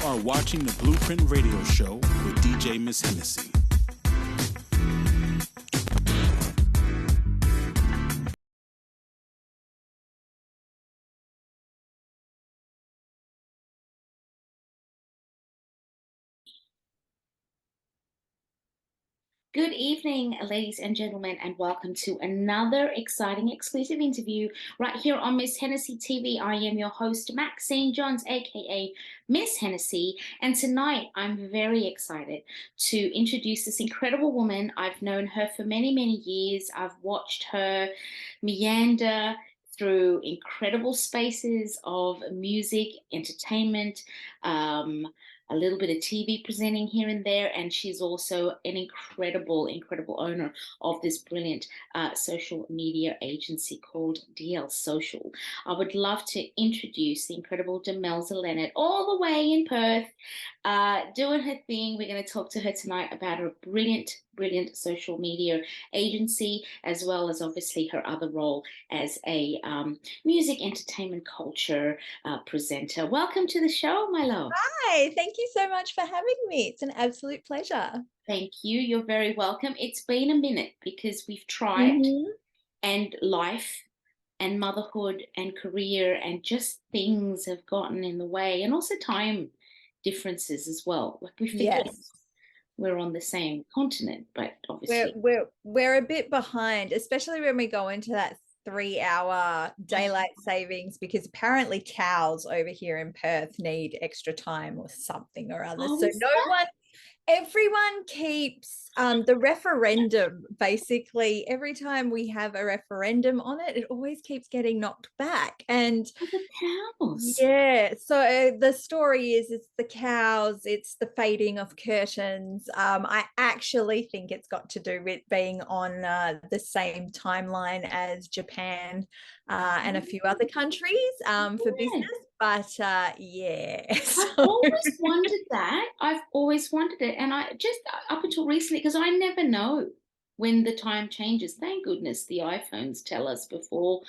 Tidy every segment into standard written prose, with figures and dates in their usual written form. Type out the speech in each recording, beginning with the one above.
are watching the Blueprint Radio Show with DJ Miss Hennessy. Good evening, ladies and gentlemen, and welcome to another exciting exclusive interview right here on Miss Hennessy TV. I am your host, Maxine Johns, aka Miss Hennessy, and tonight I'm very excited to introduce this incredible woman. I've known her for many, many years. I've watched her meander through incredible spaces of music, entertainment, a little bit of TV presenting here and there, and she's also an incredible owner of this brilliant social media agency called DL Social. I would love to introduce the incredible Demelza Leonard, all the way in Perth, doing her thing. We're going to talk to her tonight about her brilliant social media agency, as well as obviously her other role as a music, entertainment, culture presenter. Welcome to the show, my love. Hi, thank you so much for having me. It's an absolute pleasure. Thank you. You're very welcome. It's been a minute because we've tried, and life and motherhood and career and just things have gotten in the way, and also time differences as well. Like we forget we're on the same continent, but obviously we're a bit behind, especially when we go into that 3-hour daylight savings, because apparently cows over here in Perth need extra time or something or other. So everyone keeps the referendum. Basically, every time we have a referendum on it, it always keeps getting knocked back. And the cows. Yeah, so the story is it's the cows, it's the fading of curtains. I actually think it's got to do with being on the same timeline as Japan and a few other countries for business. But yeah, I've always wondered that. I've always wondered it, and I just up until recently, because I never know when the time changes. Thank goodness the iPhones tell us before.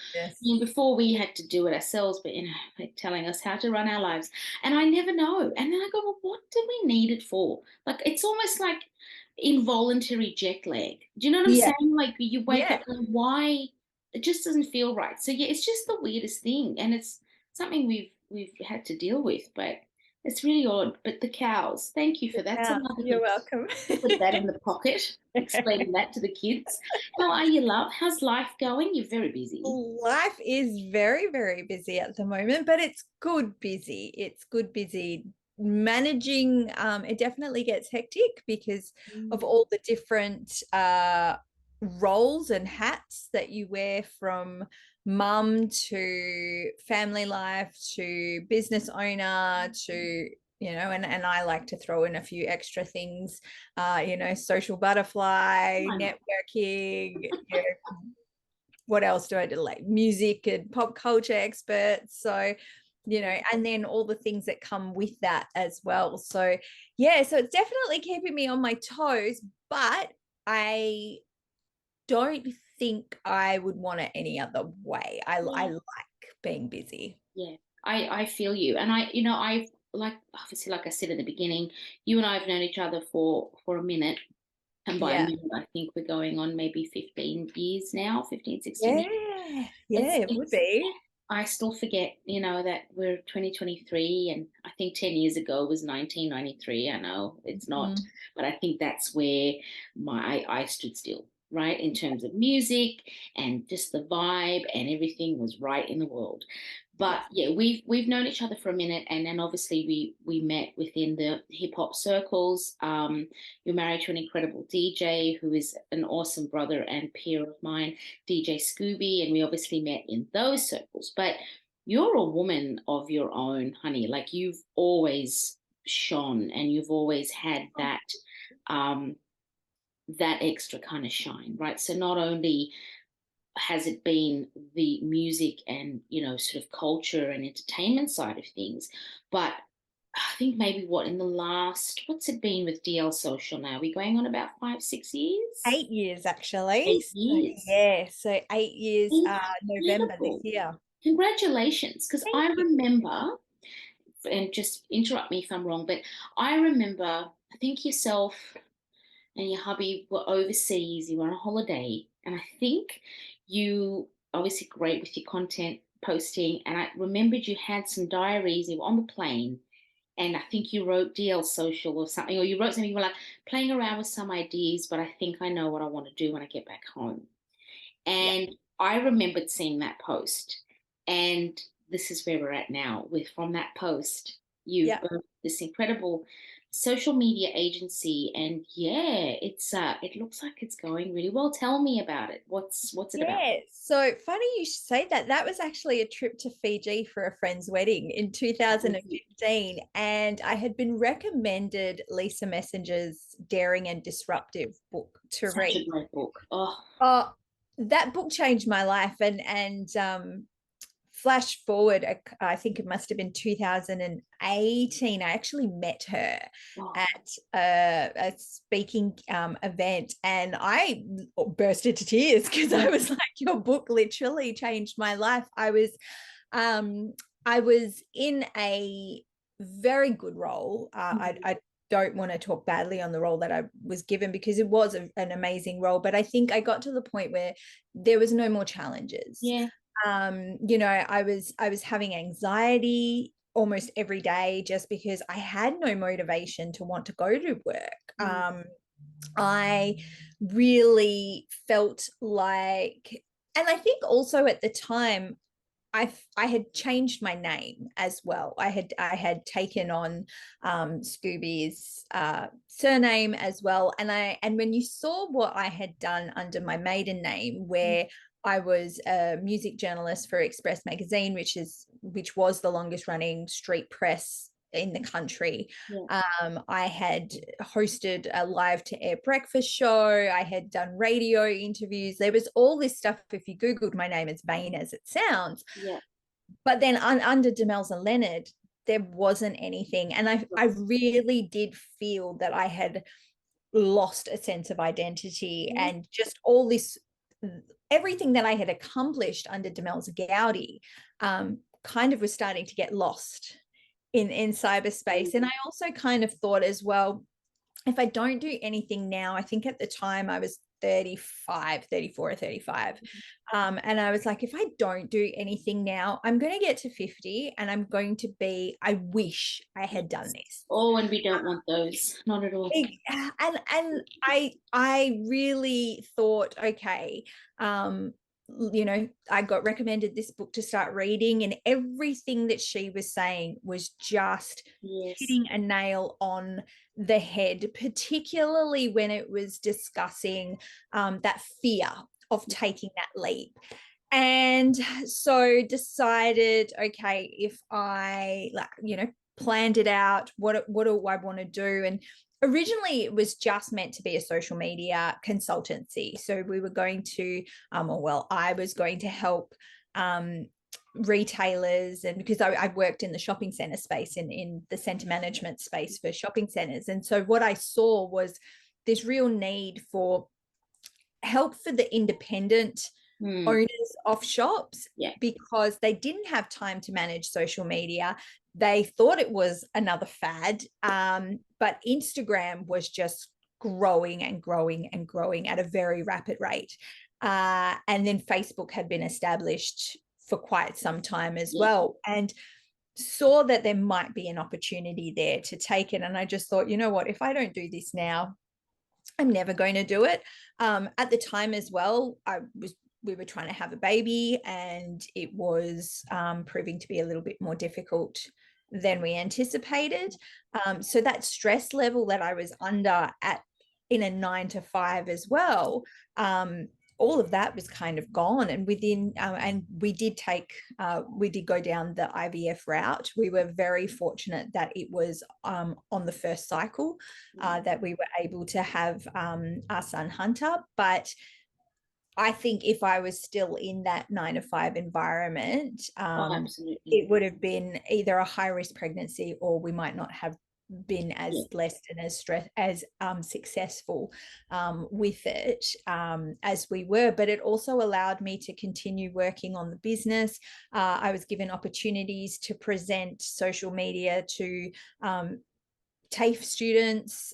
Before we had to do it ourselves, but they're telling us how to run our lives, and I never know. And then I go, well, what do we need it for? Like, it's almost like involuntary jet lag. Do you know what I'm saying? Like, you wake up and why it just doesn't feel right. So yeah, it's just the weirdest thing, and it's something we've had to deal with, but it's really odd. But the cows, thank you for that. You're welcome. Put that in the pocket, explaining that to the kids. How are you, love? How's life going? You're very busy. Life is very, very busy at the moment, but it's good busy. It's good busy. Managing, it definitely gets hectic because of all the different roles and hats that you wear, from mum to family life to business owner to, you know, and I like to throw in a few extra things, you know, social butterfly, networking, you know, what else do I do, like music and pop culture experts. So, you know, and then all the things that come with that as well. So yeah, so it's definitely keeping me on my toes, but I don't think I would want it any other way. I like being busy. Yeah, I feel you. And I've, like, obviously, like I said at the beginning, you and I have known each other for a minute. And by a minute, I think we're going on maybe 15 years now, 15, 16 years. Yeah, it would be. I still forget, that we're 2023, and I think 10 years ago was 1993. I know it's not, but I think that's where I stood still, right, in terms of music and just the vibe, and everything was right in the world. But yeah, we've known each other for a minute, and then obviously we met within the hip hop circles. You're married to an incredible DJ who is an awesome brother and peer of mine, DJ Scooby, and we obviously met in those circles. But you're a woman of your own, honey. Like, you've always shone, and you've always had that that extra kind of shine, right? So not only has it been the music and, sort of culture and entertainment side of things, but I think maybe in the last, what's it been with DL Social now? We're going on about 5-6 years? 8 years, actually. 8 years. So 8 years, November this year. Congratulations, because I remember and just interrupt me if I'm wrong, but I remember, I think yourself and your hubby were overseas, you were on a holiday, and I think you obviously great with your content posting, and I remembered you had some diaries, you were on the plane, and I think you wrote DL Social or something, or you wrote something, you were like playing around with some ideas, but I think I know what I want to do when I get back home. Yeah. And I remembered seeing that post. And this is where we're at now. With from that post, you've Yeah. built this incredible social media agency. And yeah, it looks like it's going really well. Tell me about it. What's it about? Yeah, so funny you should say that. That was actually a trip to Fiji for a friend's wedding in Oh, 2015, and I had been recommended Lisa Messenger's Daring and Disruptive book to such a read. great book. Oh, Oh, that book changed my life, and flash forward, I think it must have been 2018. I actually met her oh, at a speaking event, and I burst into tears because I was like, "Your book literally changed my life." Um, I was in a very good role. I don't want to talk badly on the role that I was given because it was an amazing role, but I think I got to the point where there was no more challenges. yeah. I was having anxiety almost every day just because I had no motivation to want to go to work. Mm, I really felt like, and I think also at the time I had changed my name as well. I had taken on Scooby's surname as well, and when you saw what I had done under my maiden name, mm, where I was a music journalist for Express magazine, which was the longest running street press in the country. yeah. I had hosted a live to air breakfast show. I had done radio interviews. There was all this stuff. If you Googled my name, as vain as it sounds. Yeah. But then under Demelza Leonard, there wasn't anything. And I really did feel that I had lost a sense of identity, Yeah. and just all this, everything that I had accomplished under Demelza Gowdy kind of was starting to get lost in cyberspace. And I also kind of thought as well, if I don't do anything now, I think at the time I was 35, 34 or 35. And I was like, if I don't do anything now, I'm going to get to 50 and I'm going to be, I wish I had done this. Oh, and we don't want those. Not at all. And I really thought, okay, I got recommended this book to start reading, and everything that she was saying was just Yes. hitting a nail on the head, particularly when it was discussing that fear of taking that leap. And so decided, okay, if I planned it out, what do I want to do? And originally it was just meant to be a social media consultancy. So we were going to, I was going to help retailers, and because I've worked in the shopping center space, in the center management space for shopping centers. And so what I saw was this real need for help for the independent owners of shops, Yeah. because they didn't have time to manage social media. They thought it was another fad, but Instagram was just growing and growing and growing at a very rapid rate. And then Facebook had been established for quite some time as well, and saw that there might be an opportunity there to take it. And I just thought, you know what, if I don't do this now, I'm never going to do it. At the time as well, we were trying to have a baby, and it was proving to be a little bit more difficult than we anticipated. So that stress level that I was under in a 9 to 5 as well, all of that was kind of gone. And and we did go down the IVF route. We were very fortunate that it was on the first cycle that we were able to have our son Hunter. But I think if I was still in that 9 to 5 environment, Oh, absolutely. it would have been either a high risk pregnancy, or we might not have been as blessed and as successful with it as we were, but it also allowed me to continue working on the business. I was given opportunities to present social media to TAFE students,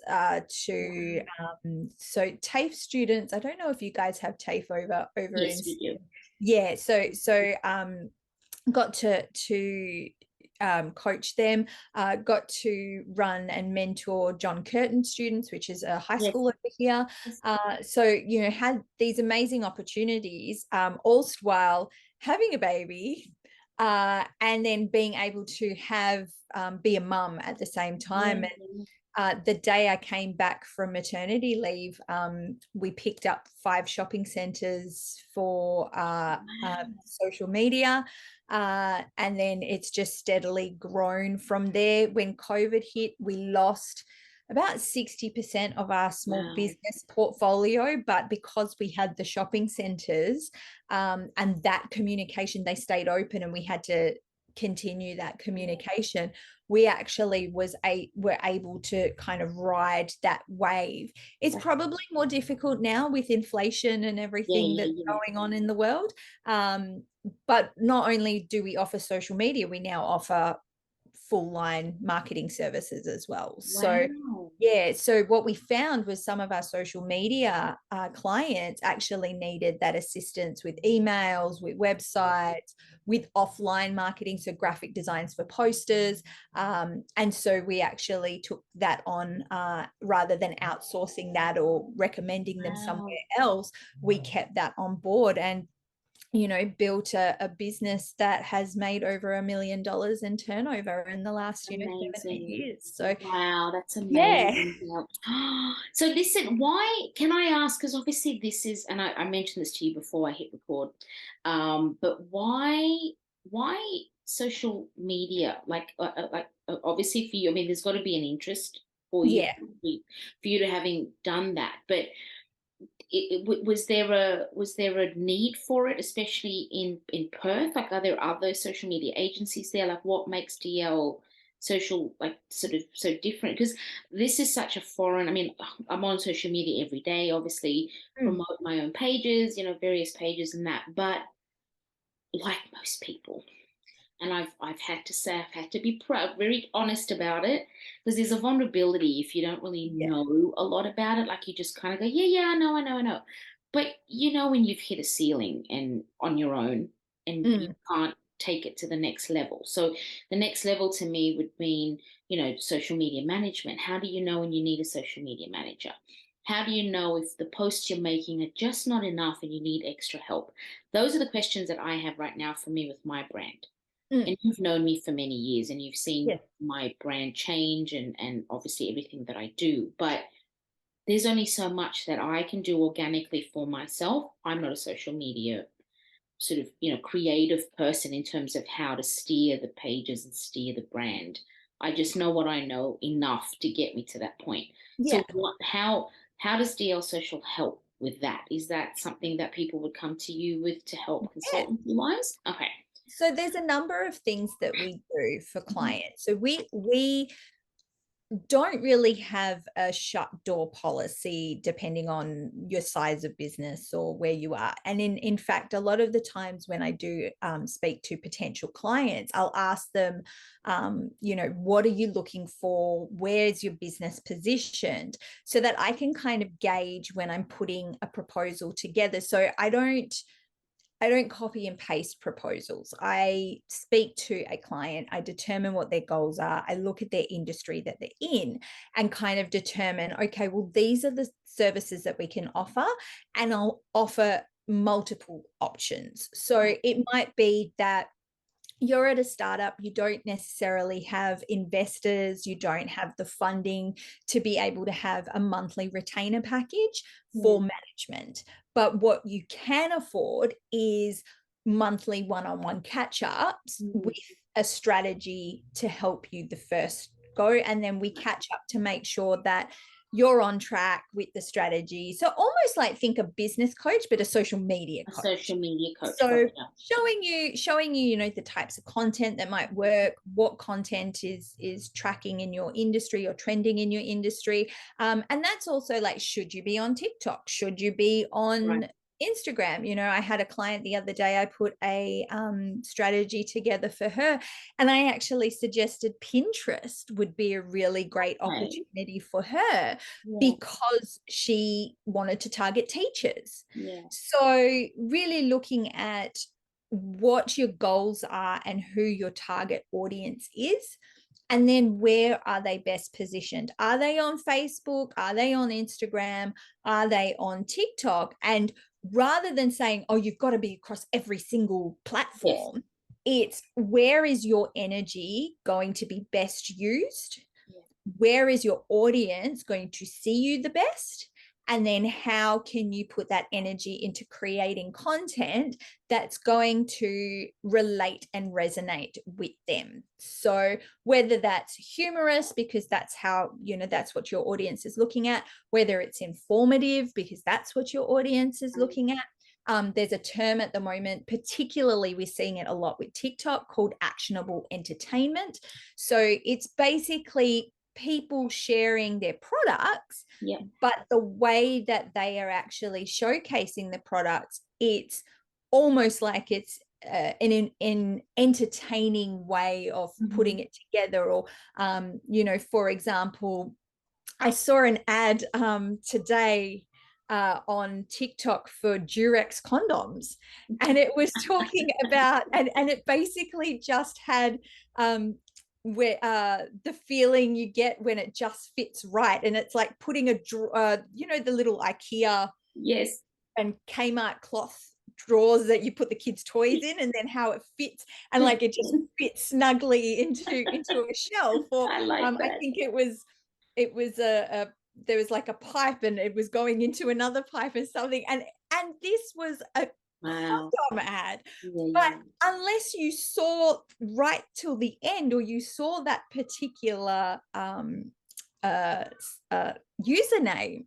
so TAFE students, I don't know if you guys have TAFE over Yes, in, we do. yeah, so got to coach them, got to run and mentor John Curtin students, which is a high school over here. So, you know, had these amazing opportunities, all while having a baby, and then being able to have be a mum at the same time. And the day I came back from maternity leave, we picked up 5 shopping centres for social media. And then it's just steadily grown from there. When COVID hit, we lost about 60% of our small business portfolio, but because we had the shopping centres and that communication, they stayed open and we had to continue that communication, we actually were able to kind of ride that wave. It's probably more difficult now with inflation and everything that's going on in the world. But not only do we offer social media, we now offer full line marketing services as well. So yeah, so what we found was some of our social media clients actually needed that assistance with emails, with websites, with offline marketing, so graphic designs for posters. And so we actually took that on rather than outsourcing that or recommending them somewhere else. We kept that on board and, you know, built a business that has made over $1 million in turnover in the last, you know, 7 years. So wow, that's amazing. So listen, why, can I ask, because obviously this is, and I mentioned this to you before I hit record, but why social media? Like obviously for you, I mean, there's got to be an interest for you, for you to having done that, but was there a need for it, especially in Perth? Like, are there other social media agencies there? Like, what makes DL social, like, sort of so different? Because this is such a foreign, I mean, I'm on social media every day, obviously promote my own pages, you know, various pages and that, but like most people, and I've had to say, I've had to be very honest about it, because there's a vulnerability if you don't really know a lot about it. Like, you just kind of go, I know. But you know when you've hit a ceiling and on your own and you can't take it to the next level. So the next level to me would mean, you know, social media management. How do you know when you need a social media manager? How do you know if the posts you're making are just not enough and you need extra help? Those are the questions that I have right now for me with my brand. And you've known me for many years and you've seen my brand change and obviously everything that I do. But there's only so much that I can do organically for myself. I'm not a social media sort of, you know, creative person in terms of how to steer the pages and steer the brand. I just know what I know enough to get me to that point. So how does DL Social help with that? Is that something that people would come to you with to help consultancy wise? Okay. So there's a number of things that we do for clients. So we don't really have a shut door policy depending on your size of business or where you are. And in fact, a lot of the times when I do speak to potential clients, I'll ask them, you know, what are you looking for? Where's your business positioned? So that I can kind of gauge when I'm putting a proposal together. So I don't copy and paste proposals. I speak to a client, I determine what their goals are, I look at their industry that they're in and kind of determine, okay, well, these are the services that we can offer, and I'll offer multiple options. So it might be that you're at a startup, you don't necessarily have investors, you don't have the funding to be able to have a monthly retainer package for management. But what you can afford is monthly one-on-one catch-ups with a strategy to help you the first go. And then we catch up to make sure that you're on track with the strategy. So almost like think a business coach, but a social media coach. A social media coach. So Gotcha. showing you, the types of content that might work, what content is tracking in your industry or trending in your industry. And that's also like, should you be on TikTok? Should you be on Instagram? I had a client the other day, I put a strategy together for her, and I actually suggested Pinterest would be a really great opportunity for her because she wanted to target teachers. So really looking at what your goals are and who your target audience is. And then where are they best positioned? Are they on Facebook? Are they on Instagram? Are they on TikTok? And rather than saying, oh, you've got to be across every single platform, it's where is your energy going to be best used? Where is your audience going to see you the best? And then how can you put that energy into creating content that's going to relate and resonate with them? So whether that's humorous, because that's how, that's what your audience is looking at, whether it's informative, because that's what your audience is looking at. There's a term at the moment, particularly we're seeing it a lot with TikTok, called actionable entertainment. So it's basically people sharing their products, but the way that they are actually showcasing the products, it's almost like it's an entertaining way of putting it together. Or for example, I saw an ad today on TikTok for Durex condoms, and it was talking about and it basically just had where the feeling you get when it just fits right, and it's like putting the little IKEA and Kmart cloth drawers that you put the kids' toys in, and then how it fits, and like it just fits snugly into a shelf. Or I think it was there was like a pipe, and it was going into another pipe and something, and this was a condom ad. But unless you saw right till the end, or you saw that particular username,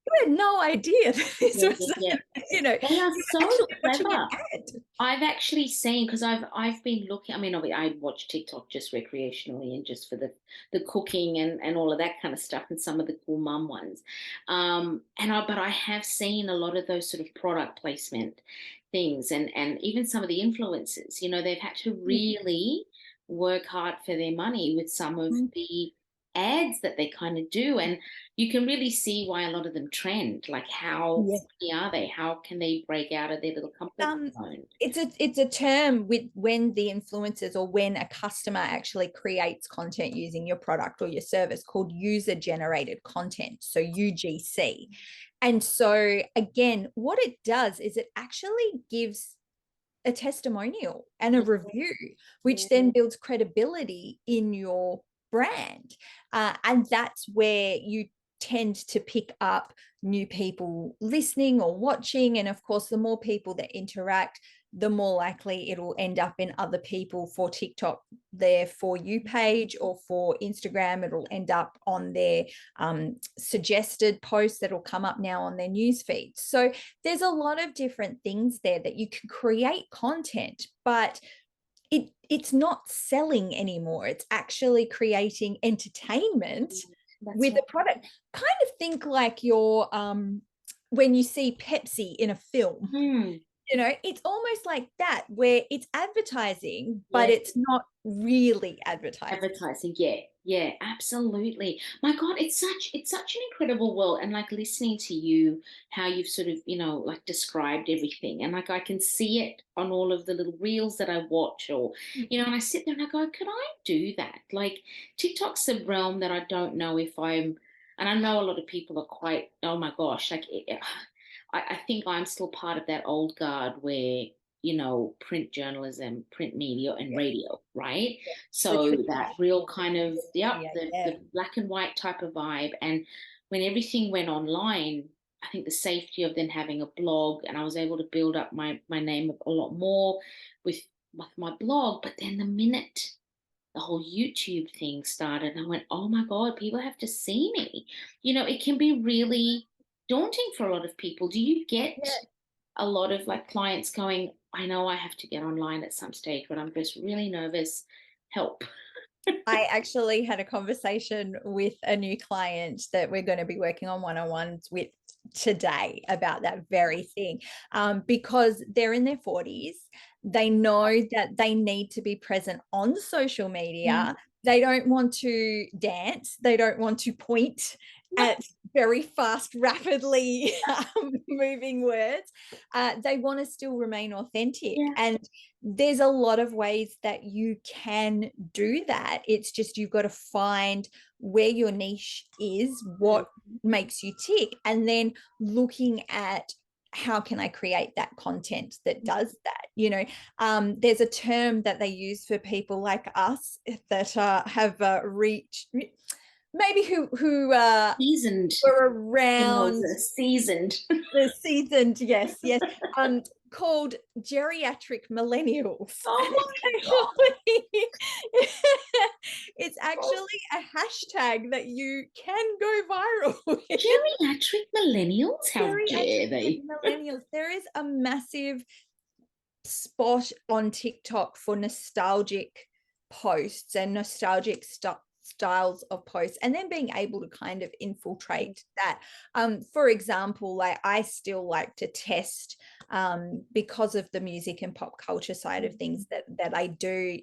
you had no idea that this was they are so clever. I've actually seen, because I've been looking, I mean, I watch TikTok just recreationally and just for the cooking and all of that kind of stuff, and some of the cool mum ones, but I have seen a lot of those sort of product placement things, and even some of the influencers, they've had to really work hard for their money with some of the ads that they kind of do, and you can really see why a lot of them trend. Like, how funny are they? How can they break out of their little comfort zone? It's a term with when the influencers, or when a customer actually creates content using your product or your service, called user generated content, so UGC. And so again, what it does is it actually gives a testimonial and a review, which then builds credibility in your brand. And that's where you tend to pick up new people listening or watching. And of course, the more people that interact, the more likely it'll end up in other people for TikTok, their For You page, or for Instagram, it'll end up on their suggested posts that'll come up now on their newsfeed. So there's a lot of different things there that you can create content, but it's not selling anymore. It's actually creating entertainment with a product. Kind of think like your when you see Pepsi in a film. It's almost like that, where it's advertising, but it's not really advertising. Yeah, absolutely. My God, it's such an incredible world. And like listening to you, how you've sort of, like described everything. And like I can see it on all of the little reels that I watch, or, and I sit there and I go, could I do that? Like, TikTok's a realm that I don't know if and I know a lot of people are quite, oh my gosh, like I think I'm still part of that old guard where, print journalism, print media, and radio, right? So that real kind of, the black and white type of vibe. And when everything went online, I think the safety of then having a blog, and I was able to build up my name a lot more with my blog. But then the minute the whole YouTube thing started, and I went, oh my God, people have to see me. It can be really daunting for a lot of people. Do you get Yeah. a lot of like clients going, I know I have to get online at some stage, but I'm just really nervous. Help. I actually had a conversation with a new client that we're going to be working on one-on-ones with today about that very thing, because they're in their 40s. They know that they need to be present on social media. They don't want to dance. They don't want to point at very fast, rapidly moving words. They want to still remain authentic. Yeah. And there's a lot of ways that you can do that. It's just you've got to find where your niche is, what makes you tick, and then looking at how can I create that content that does that. There's a term that they use for people like us that have reached, maybe who Seasoned. were around Demelza, seasoned. the seasoned, yes, called geriatric millennials. Oh my God. It's actually a hashtag that you can go viral with. Geriatric millennials? How dare Geriatric they? millennials. There is a massive spot on TikTok for nostalgic posts and nostalgic styles of posts, and then being able to kind of infiltrate that. For example, like I still like to test, because of the music and pop culture side of things that I do.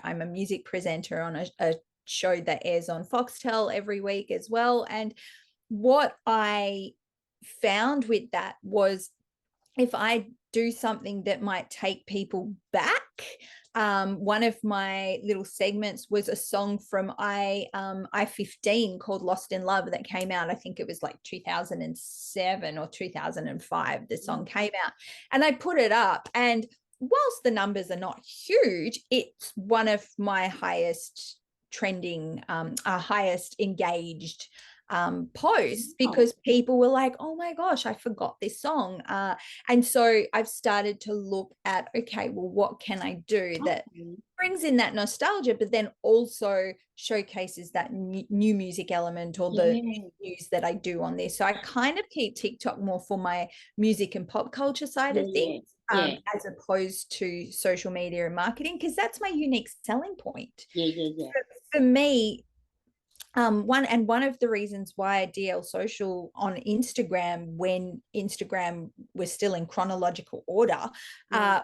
I'm a music presenter on a show that airs on Foxtel every week as well. And what I found with that was, if I do something that might take people back, one of my little segments was a song from I-15 called Lost in Love that came out, I think it was like 2007 or 2005, the song came out, and I put it up, and whilst the numbers are not huge, it's one of my highest trending, highest engaged posts, because people were like, oh my gosh, I forgot this song. And so I've started to look at, okay, well, what can I do that brings in that nostalgia, but then also showcases that new music element, or the news that I do on this. So I kind of keep TikTok more for my music and pop culture side of things, as opposed to social media and marketing, because that's my unique selling point. For me, one of the reasons why I DL social on Instagram, when Instagram was still in chronological order,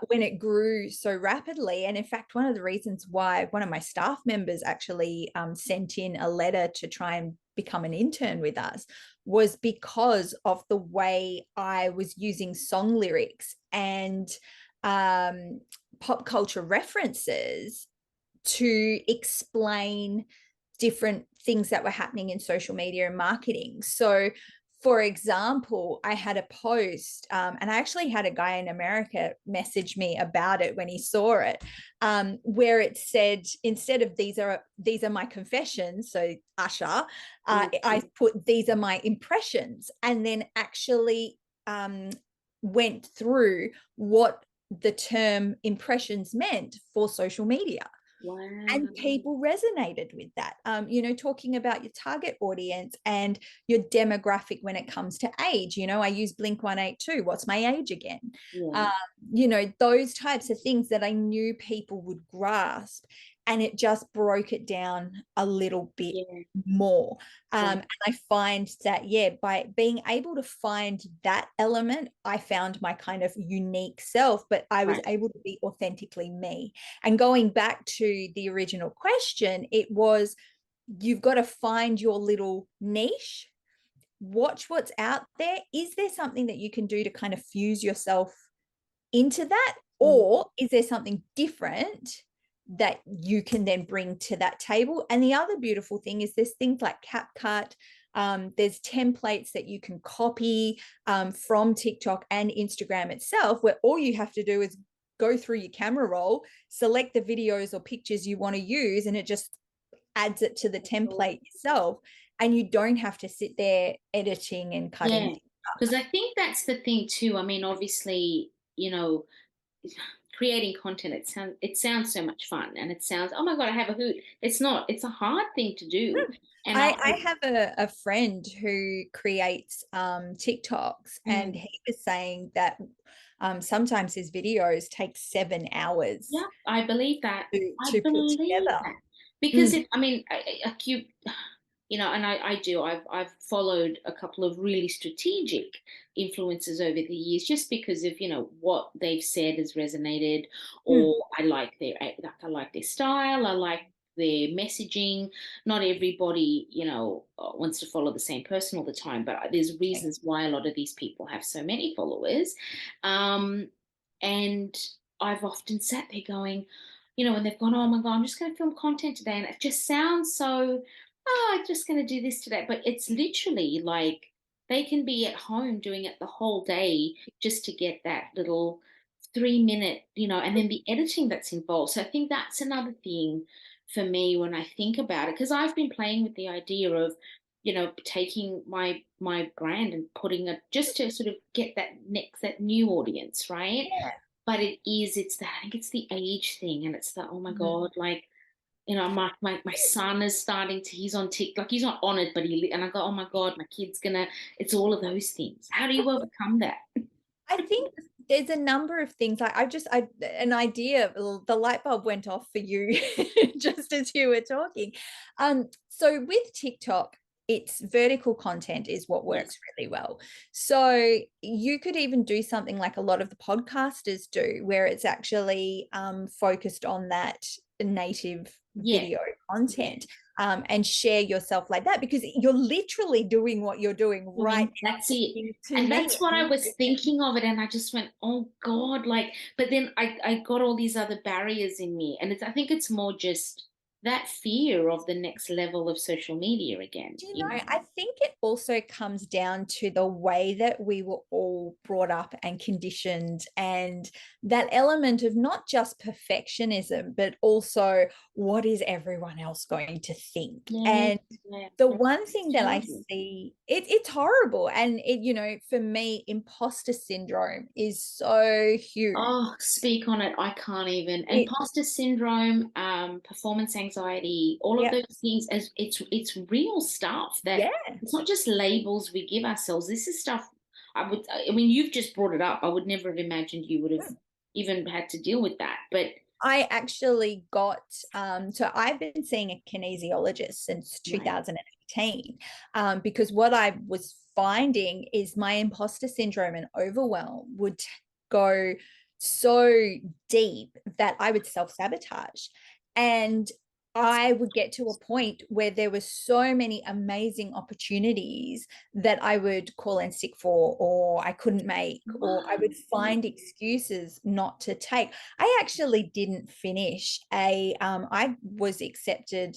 when it grew so rapidly, and in fact, one of the reasons why one of my staff members actually sent in a letter to try and become an intern with us, was because of the way I was using song lyrics and pop culture references to explain different things that were happening in social media and marketing. So, for example, I had a post, and I actually had a guy in America message me about it when he saw it, where it said, instead of these are my confessions, so Usher, I put these are my impressions, and then actually went through what the term impressions meant for social media. Wow. And people resonated with that, talking about your target audience and your demographic when it comes to age. I use Blink-182. What's my age again? Those types of things that I knew people would grasp, and it just broke it down a little bit more. And I find that, by being able to find that element, I found my kind of unique self, but I was able to be authentically me. And going back to the original question, it was, you've got to find your little niche, watch what's out there. Is there something that you can do to kind of fuse yourself into that? Or is there something different that you can then bring to that table? And the other beautiful thing is there's things like CapCut. There's templates that you can copy from TikTok and Instagram itself, where all you have to do is go through your camera roll, select the videos or pictures you want to use, and it just adds it to the template yourself. And you don't have to sit there editing and cutting. Because I think that's the thing too. I mean, obviously, creating content, it sounds so much fun, and it sounds, oh my God, I have a hoot. It's not. It's a hard thing to do. And I have a friend who creates TikToks, and he was saying that sometimes his videos take 7 hours yeah, I believe that. I to put believe together. that because I mean, you know, and I've followed a couple of really strategic influencers over the years, just because of, you know, what they've said has resonated, or I like their style, I like their messaging. Not everybody, you know, wants to follow the same person all the time, but there's reasons why a lot of these people have so many followers. And I've often sat there going, you know, when they've gone, oh my God, I'm just going to film content today. And it just sounds so, oh, I'm just going to do this today. But it's literally like they can be at home doing it the whole day just to get that little 3 minute, you know, and then the editing that's involved. So I think that's another thing for me when I think about it, because I've been playing with the idea of, you know, taking my brand and putting it just to sort of get that new audience, right? Yeah. But I think it's the age thing, and it's the, oh my God, like, you know, my son is starting to, he's on TikTok, like he's not on it, but and I go, oh my God, my kid's gonna, it's all of those things. How do you overcome that? I think there's a number of things. An idea, the light bulb went off for you just as you were talking. So with TikTok, it's vertical content is what works really well. So you could even do something like a lot of the podcasters do, where it's actually focused on that native video content. And share yourself like that, because you're literally doing what you're doing right now. That's it. And that's what I was thinking of it. And I just went, oh God, like, but then I got all these other barriers in me. And I think it's more just that fear of the next level of social media again. You know, I think it also comes down to the way that we were all brought up and conditioned, and that element of not just perfectionism, but also what is everyone else going to think? And the one thing that I see, it's horrible. And you know, for me, imposter syndrome is so huge. Oh, speak on it. I can't even. Imposter syndrome, performance anxiety, all of those things, as it's real stuff that it's not just labels we give ourselves. This is stuff I mean, you've just brought it up. I would never have imagined you would have even had to deal with that. But I actually got, so I've been seeing a kinesiologist since 2018, because what I was finding is my imposter syndrome and overwhelm would go so deep that I would self-sabotage. And I would get to a point where there were so many amazing opportunities that I would call in sick for, or I couldn't make, or I would find excuses not to take. I actually didn't finish I was accepted,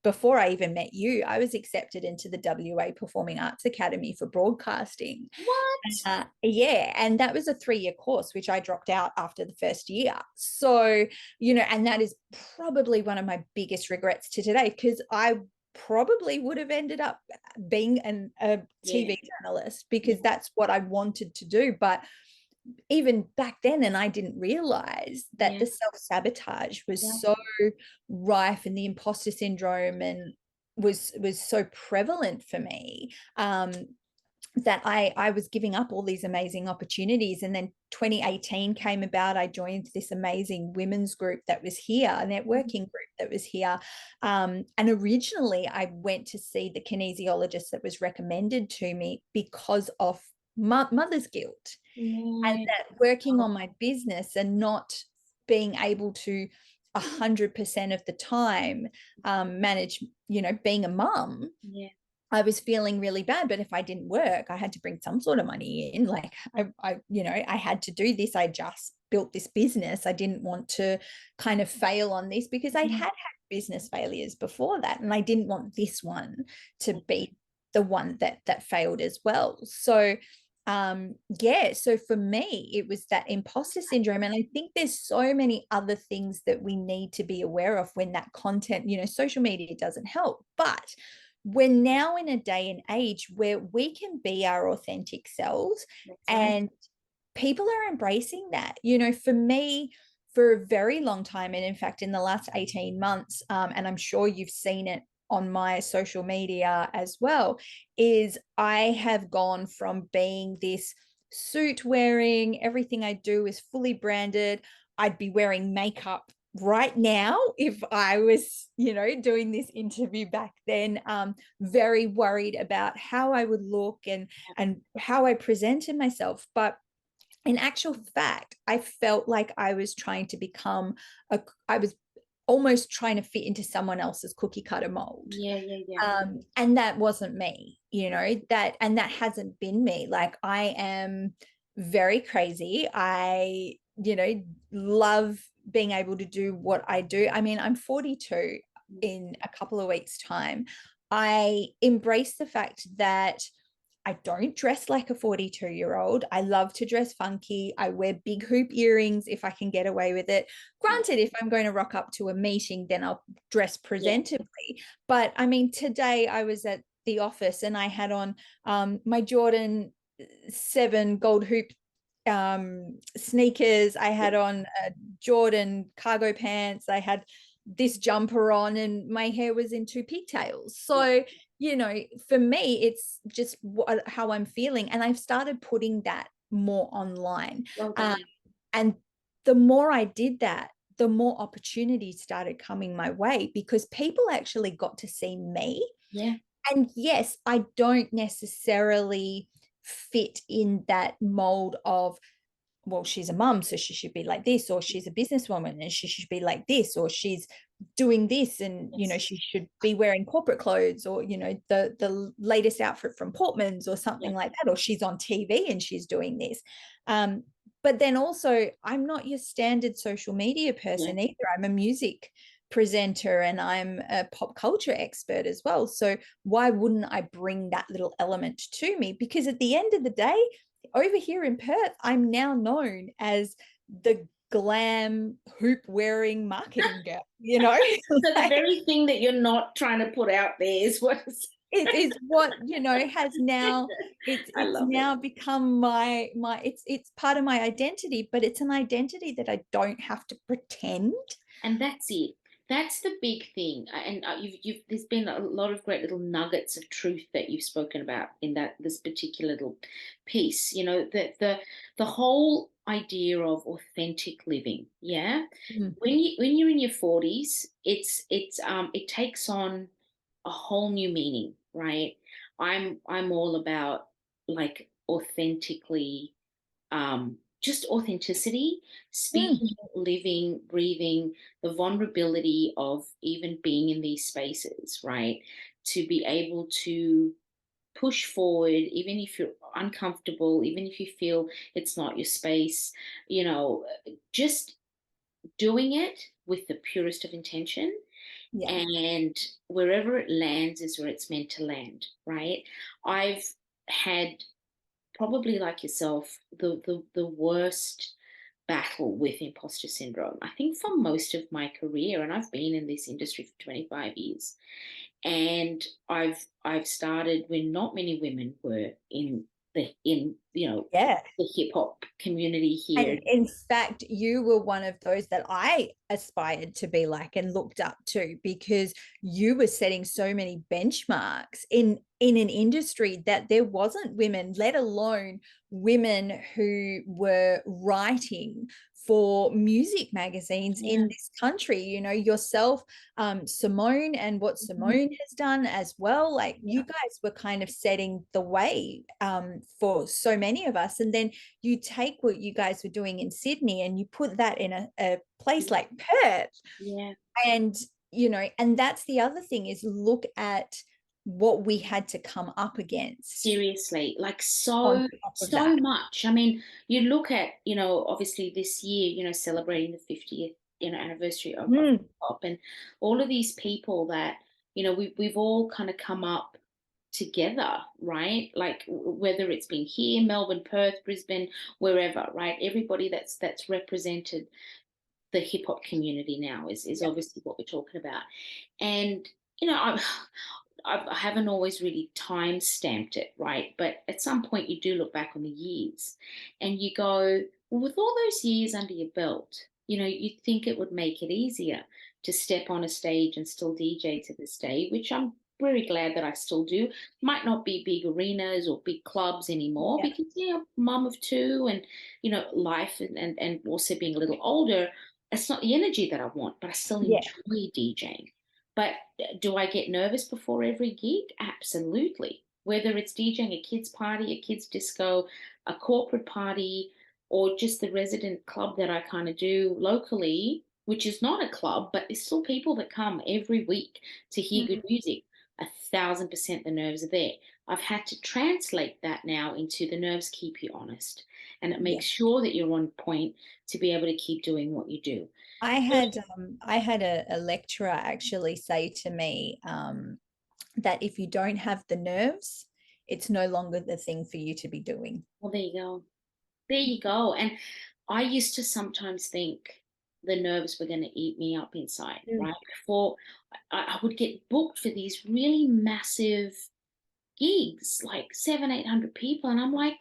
before I even met you, I was accepted into the WA Performing Arts Academy for broadcasting. What? Yeah, and that was a 3-year course, which I dropped out after the first year. So, you know, and that is probably one of my biggest regrets to today, because I probably would have ended up being a TV journalist, because that's what I wanted to do. But even back then, and I didn't realize that the self-sabotage was so rife, and the imposter syndrome and was so prevalent for me, that I was giving up all these amazing opportunities. And then 2018 came about. I joined this amazing women's group that was here, a networking group that was here. And originally I went to see the kinesiologist that was recommended to me because of mother's guilt, and that working on my business and not being able to 100% of the time manage, you know, being a mum. I was feeling really bad, but if I didn't work, I had to bring some sort of money in. Like I you know, I had to do this. I just built this business. I didn't want to kind of fail on this, because I had business failures before that, and I didn't want this one to be the one that failed as well. So so for me, it was that imposter syndrome. And I think there's so many other things that we need to be aware of when that content, you know, social media doesn't help. But we're now in a day and age where we can be our authentic selves and people are embracing that. You know, for me, for a very long time, and in fact, in the last 18 months, and I'm sure you've seen it on my social media as well, is I have gone from being this suit wearing, everything I do is fully branded. I'd be wearing makeup right now if I was, you know, doing this interview back then. Very worried about how I would look and how I presented myself. But in actual fact, I felt like I was trying to become I was almost trying to fit into someone else's cookie cutter mold. And that wasn't me, you know, that hasn't been me. Like, I am very crazy. I, you know, love being able to do what I do. I mean, I'm 42 in a couple of weeks' time. I embrace the fact that I don't dress like a 42-year-old. I love to dress funky. I wear big hoop earrings if I can get away with it. Granted, if I'm going to rock up to a meeting, then I'll dress presentably. But I mean, today I was at the office and I had on my Jordan 7 gold hoop sneakers. I had on Jordan cargo pants. I had this jumper on and my hair was in 2 pigtails. So, you know, for me, it's just how I'm feeling. And I've started putting that more online. And the more I did that, the more opportunities started coming my way because people actually got to see me. And yes, I don't necessarily fit in that mold of, well, she's a mum, so she should be like this, or she's a businesswoman and she should be like this, or she's doing this and, you know, she should be wearing corporate clothes, or, you know, the latest outfit from Portman's or something like that, or she's on TV and she's doing this. But then also, I'm not your standard social media person either. I'm a music presenter and I'm a pop culture expert as well. So why wouldn't I bring that little element to me? Because at the end of the day, over here in Perth, I'm now known as the glam hoop wearing marketing girl, you know. So the very thing that you're not trying to put out there is what it is what, you know, has now it's now become my it's part of my identity, but it's an identity that I don't have to pretend. And that's it. That's the big thing. And there's been a lot of great little nuggets of truth that you've spoken about in this particular little piece. You know, the whole idea of authentic living. When you're in your 40s, it takes on a whole new meaning, right? I'm all about like authentically, just authenticity, speaking, living, breathing, the vulnerability of even being in these spaces, right? To be able to push forward, even if you're uncomfortable, even if you feel it's not your space, you know, just doing it with the purest of intention. And wherever it lands is where it's meant to land, right? I've had, probably like yourself, the worst battle with imposter syndrome, I think, for most of my career. And I've been in this industry for 25 years. And I've started when not many women were in you know, the hip hop community here. And in fact, you were one of those that I aspired to be like and looked up to, because you were setting so many benchmarks in an industry that there wasn't women, let alone women who were writing for music magazines in this country. You know, yourself, Simone, and what Simone has done as well. Like, you guys were kind of setting the way for so many of us. And then you take what you guys were doing in Sydney and you put that in a place like Perth. And, you know, and that's the other thing, is look at what we had to come up against. Seriously, like so much. I mean, you look at, you know, obviously this year, you know, celebrating the 50th, you know, anniversary of pop, and all of these people that, you know, we've all kind of come up together, right? Like, whether it's been here, Melbourne, Perth, Brisbane, wherever, right? Everybody that's represented the hip hop community now is obviously what we're talking about. And, you know, I haven't always really time stamped it, right? But at some point, you do look back on the years and you go, well, with all those years under your belt, you'd think it would make it easier to step on a stage and still DJ to this day, which I'm very glad that I still do. Might not be big arenas or big clubs anymore Yeah. because, mum of two and, life and also being a little older, it's not the energy that I want, but I still Yeah. enjoy DJing. But do I get nervous before every gig? Absolutely. Whether it's DJing a kids' party, a kids' disco, a corporate party, or just the resident club that I kind of do locally, which is not a club, but there's still people that come every week to hear good music. 1,000% the nerves are there. I've had to translate that now into the nerves keep you honest. And it Yeah. makes sure that you're on point to be able to keep doing what you do. I had a lecturer actually say to me that if you don't have the nerves, it's no longer the thing for you to be doing. Well, there you go. There you go. And I used to sometimes think the nerves were going to eat me up inside, right? Before I would get booked for these really massive gigs, like 800 people. And I'm like,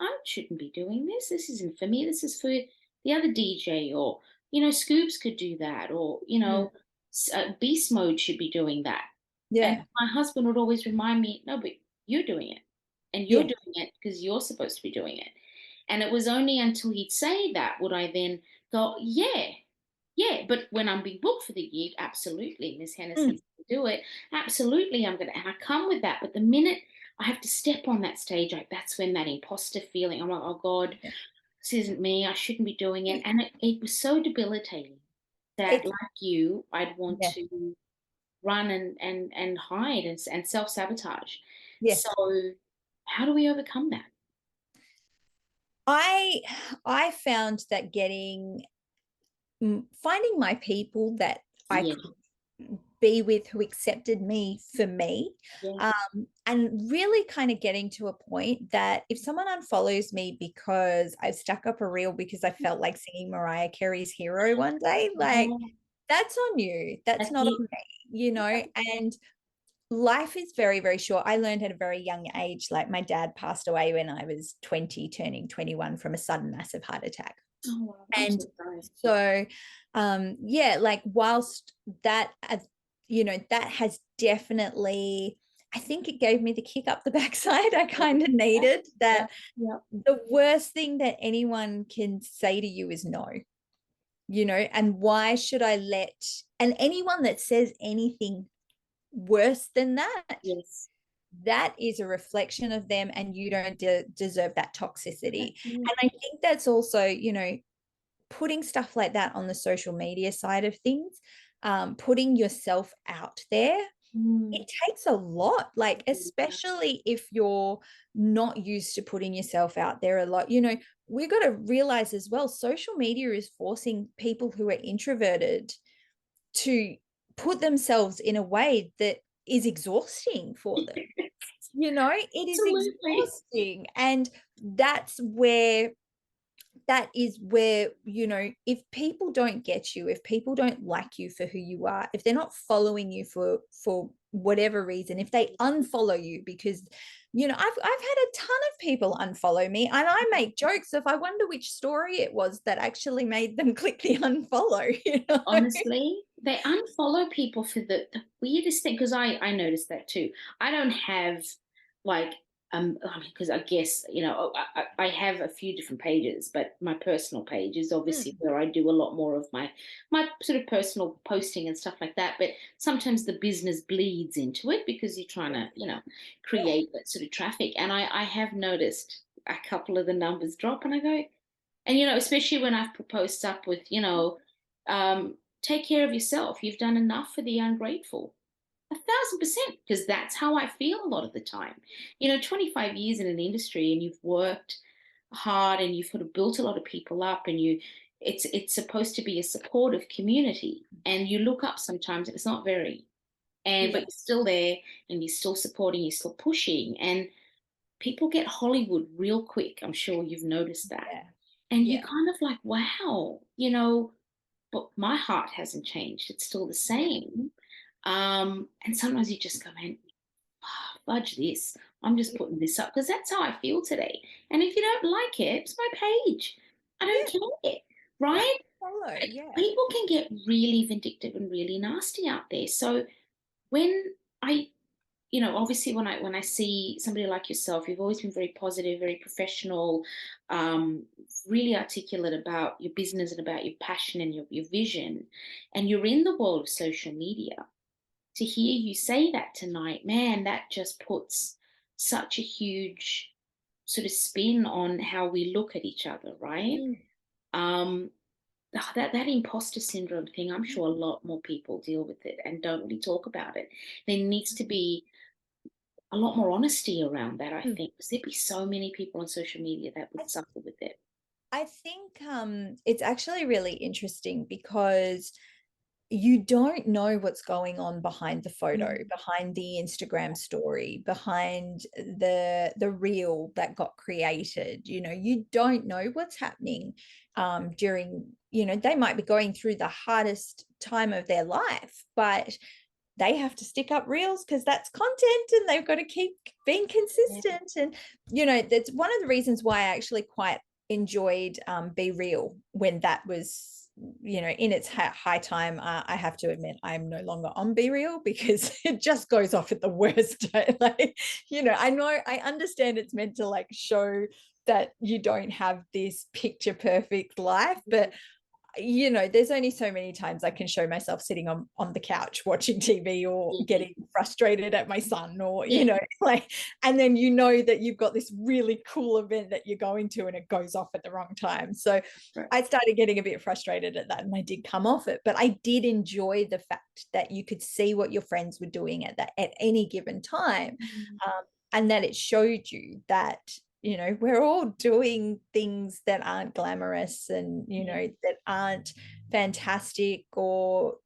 I shouldn't be doing this. This isn't for me. This is for the other DJ, or, Scoops could do that, or, Beast Mode should be doing that. And Yeah. my husband would always remind me, no, but you're doing it. And you're Yeah. doing it because you're supposed to be doing it. And it was only until he'd say that would I then go, yeah, yeah. But when I'm being booked for the gig, absolutely, Miss Hennessy do it. Absolutely, I'm gonna, and I come with that. But the minute I have to step on that stage, like that's when that imposter feeling. I'm like, oh God, Yeah. this isn't me. I shouldn't be doing it. And it was so debilitating that, It's like you, I'd want yeah. to run and hide and self sabotage. Yes. So, how do we overcome that? I found that finding my people that I Yeah, could be with who accepted me for me, yeah. and really kind of getting to a point that if someone unfollows me because I stuck up a reel because I felt like singing Mariah Carey's Hero one day, like Yeah, that's on you. That's that's not it. on me, and life is very, very short. I learned at a very young age, like my dad passed away when I was 20, turning 21 from a sudden massive heart attack. Oh, wow. I'm And so sorry. so, yeah, like whilst that, that has definitely, I think it gave me the kick up the backside I kind of needed. Yeah, That yeah. the worst thing that anyone can say to you is no, and why should I and anyone that says anything worse than that, Yes. that is a reflection of them, and you don't deserve that toxicity. That's it. And I think that's also, putting stuff like that on the social media side of things, putting yourself out there, Mm. it takes a lot, like especially if you're not used to putting yourself out there a lot. We've got to realize as well, social media is forcing people who are introverted to put themselves in a way that is exhausting for them. It is Absolutely. exhausting. And that is where, if people don't get you, if people don't like you for who you are, if they're not following you for whatever reason, if they unfollow you because, I've had a ton of people unfollow me, and I make jokes if I wonder which story it was that actually made them click the unfollow. Honestly, they unfollow people for the weirdest thing, because I noticed that too. I don't have like because I guess I have a few different pages, but my personal page is obviously where I do a lot more of my sort of personal posting and stuff like that. But sometimes the business bleeds into it because you're trying to create that sort of traffic. And I have noticed a couple of the numbers drop, and I go, and especially when I've proposed up with take care of yourself. You've done enough for the ungrateful. 1,000%, because that's how I feel a lot of the time. 25 years in an industry, and you've worked hard, and you've sort of built a lot of people up, and it's supposed to be a supportive community, and you look up sometimes, and it's not very, but you're still there, and you're still supporting, you're still pushing, and people get Hollywood real quick. I'm sure you've noticed that, Yeah. and you Yeah. kind of like, wow, but my heart hasn't changed. It's still the same. And sometimes you just go, man, fudge this. I'm just putting this up because that's how I feel today. And if you don't like it, it's my page. I don't care, Yeah, right? follow, yeah. People can get really vindictive and really nasty out there. So when I, obviously when I see somebody like yourself, you've always been very positive, very professional, um, really articulate about your business and about your passion and your vision, and you're in the world of social media. To hear you say that tonight, man, that just puts such a huge sort of spin on how we look at each other, right? Mm. Um, that imposter syndrome thing, I'm sure a lot more people deal with it and don't really talk about it. There needs to be a lot more honesty around that, I think, because there'd be so many people on social media that would suffer with it. I think it's actually really interesting because you don't know what's going on behind the photo, behind the Instagram story, behind the reel that got created. You don't know what's happening during, they might be going through the hardest time of their life, but they have to stick up reels because that's content and they've got to keep being consistent. And, that's one of the reasons why I actually quite enjoyed Be Real when that was in its high time. I have to admit I'm no longer on Be Real because it just goes off at the worst. I understand it's meant to show that you don't have this picture perfect life, but there's only so many times I can show myself sitting on the couch watching TV or getting frustrated at my son or, and then that you've got this really cool event that you're going to and it goes off at the wrong time. So I started getting a bit frustrated at that and I did come off it, but I did enjoy the fact that you could see what your friends were doing at any given time. And that it showed you that we're all doing things that aren't glamorous and, that aren't fantastic or,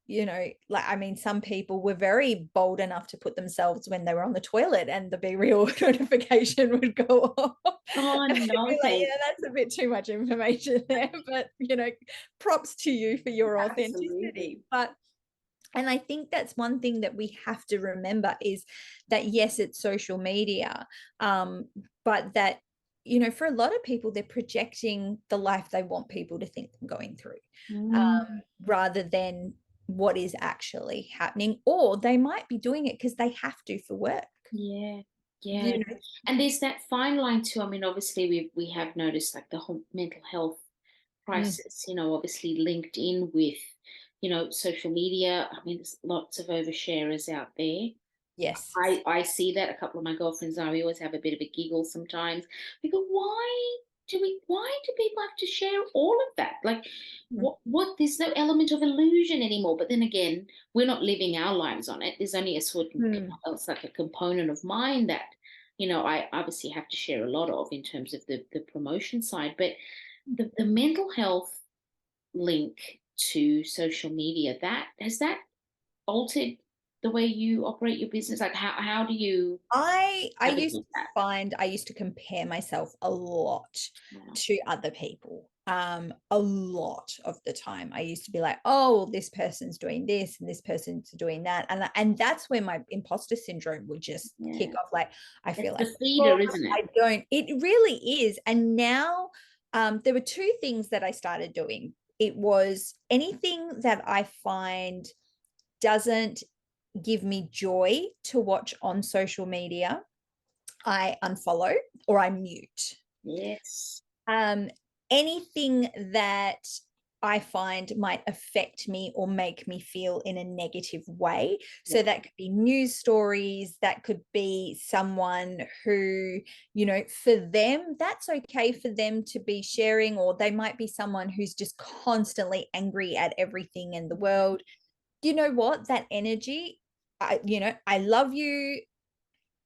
some people were very bold enough to put themselves when they were on the toilet and the Be Real notification would go off. Oh, no. Yeah, that's a bit too much information there, but, props to you for your authenticity. And I think that's one thing that we have to remember is that, yes, it's social media, but that, for a lot of people, they're projecting the life they want people to think they're going through rather than what is actually happening. Or they might be doing it because they have to for work. Yeah. And there's that fine line too. I mean, obviously we have noticed like the whole mental health crisis, obviously linked in with, social media. I mean, there's lots of oversharers out there. Yes. I see that. A couple of my girlfriends and I, we always have a bit of a giggle sometimes. We go, why do people have to share all of that? Like what there's no element of illusion anymore. But then again, we're not living our lives on it. There's only a certain it's like a component of mine that, I obviously have to share a lot of in terms of the promotion side. But the mental health link to social media, that has that altered the way you operate your business? Like how do you I used to compare myself a lot to other people. A lot of the time I used to be like, oh, this person's doing this and this person's doing that, and that's where my imposter syndrome would just kick off. Like I feel like the feeder, isn't it? It really is. And now there were two things that I started doing. It was anything that I find doesn't give me joy to watch on social media, I unfollow or I mute. Yes. Anything that I find might affect me or make me feel in a negative way. So that could be news stories, that could be someone who, for them, that's okay for them to be sharing, or they might be someone who's just constantly angry at everything in the world. You know what? That energy, I love you.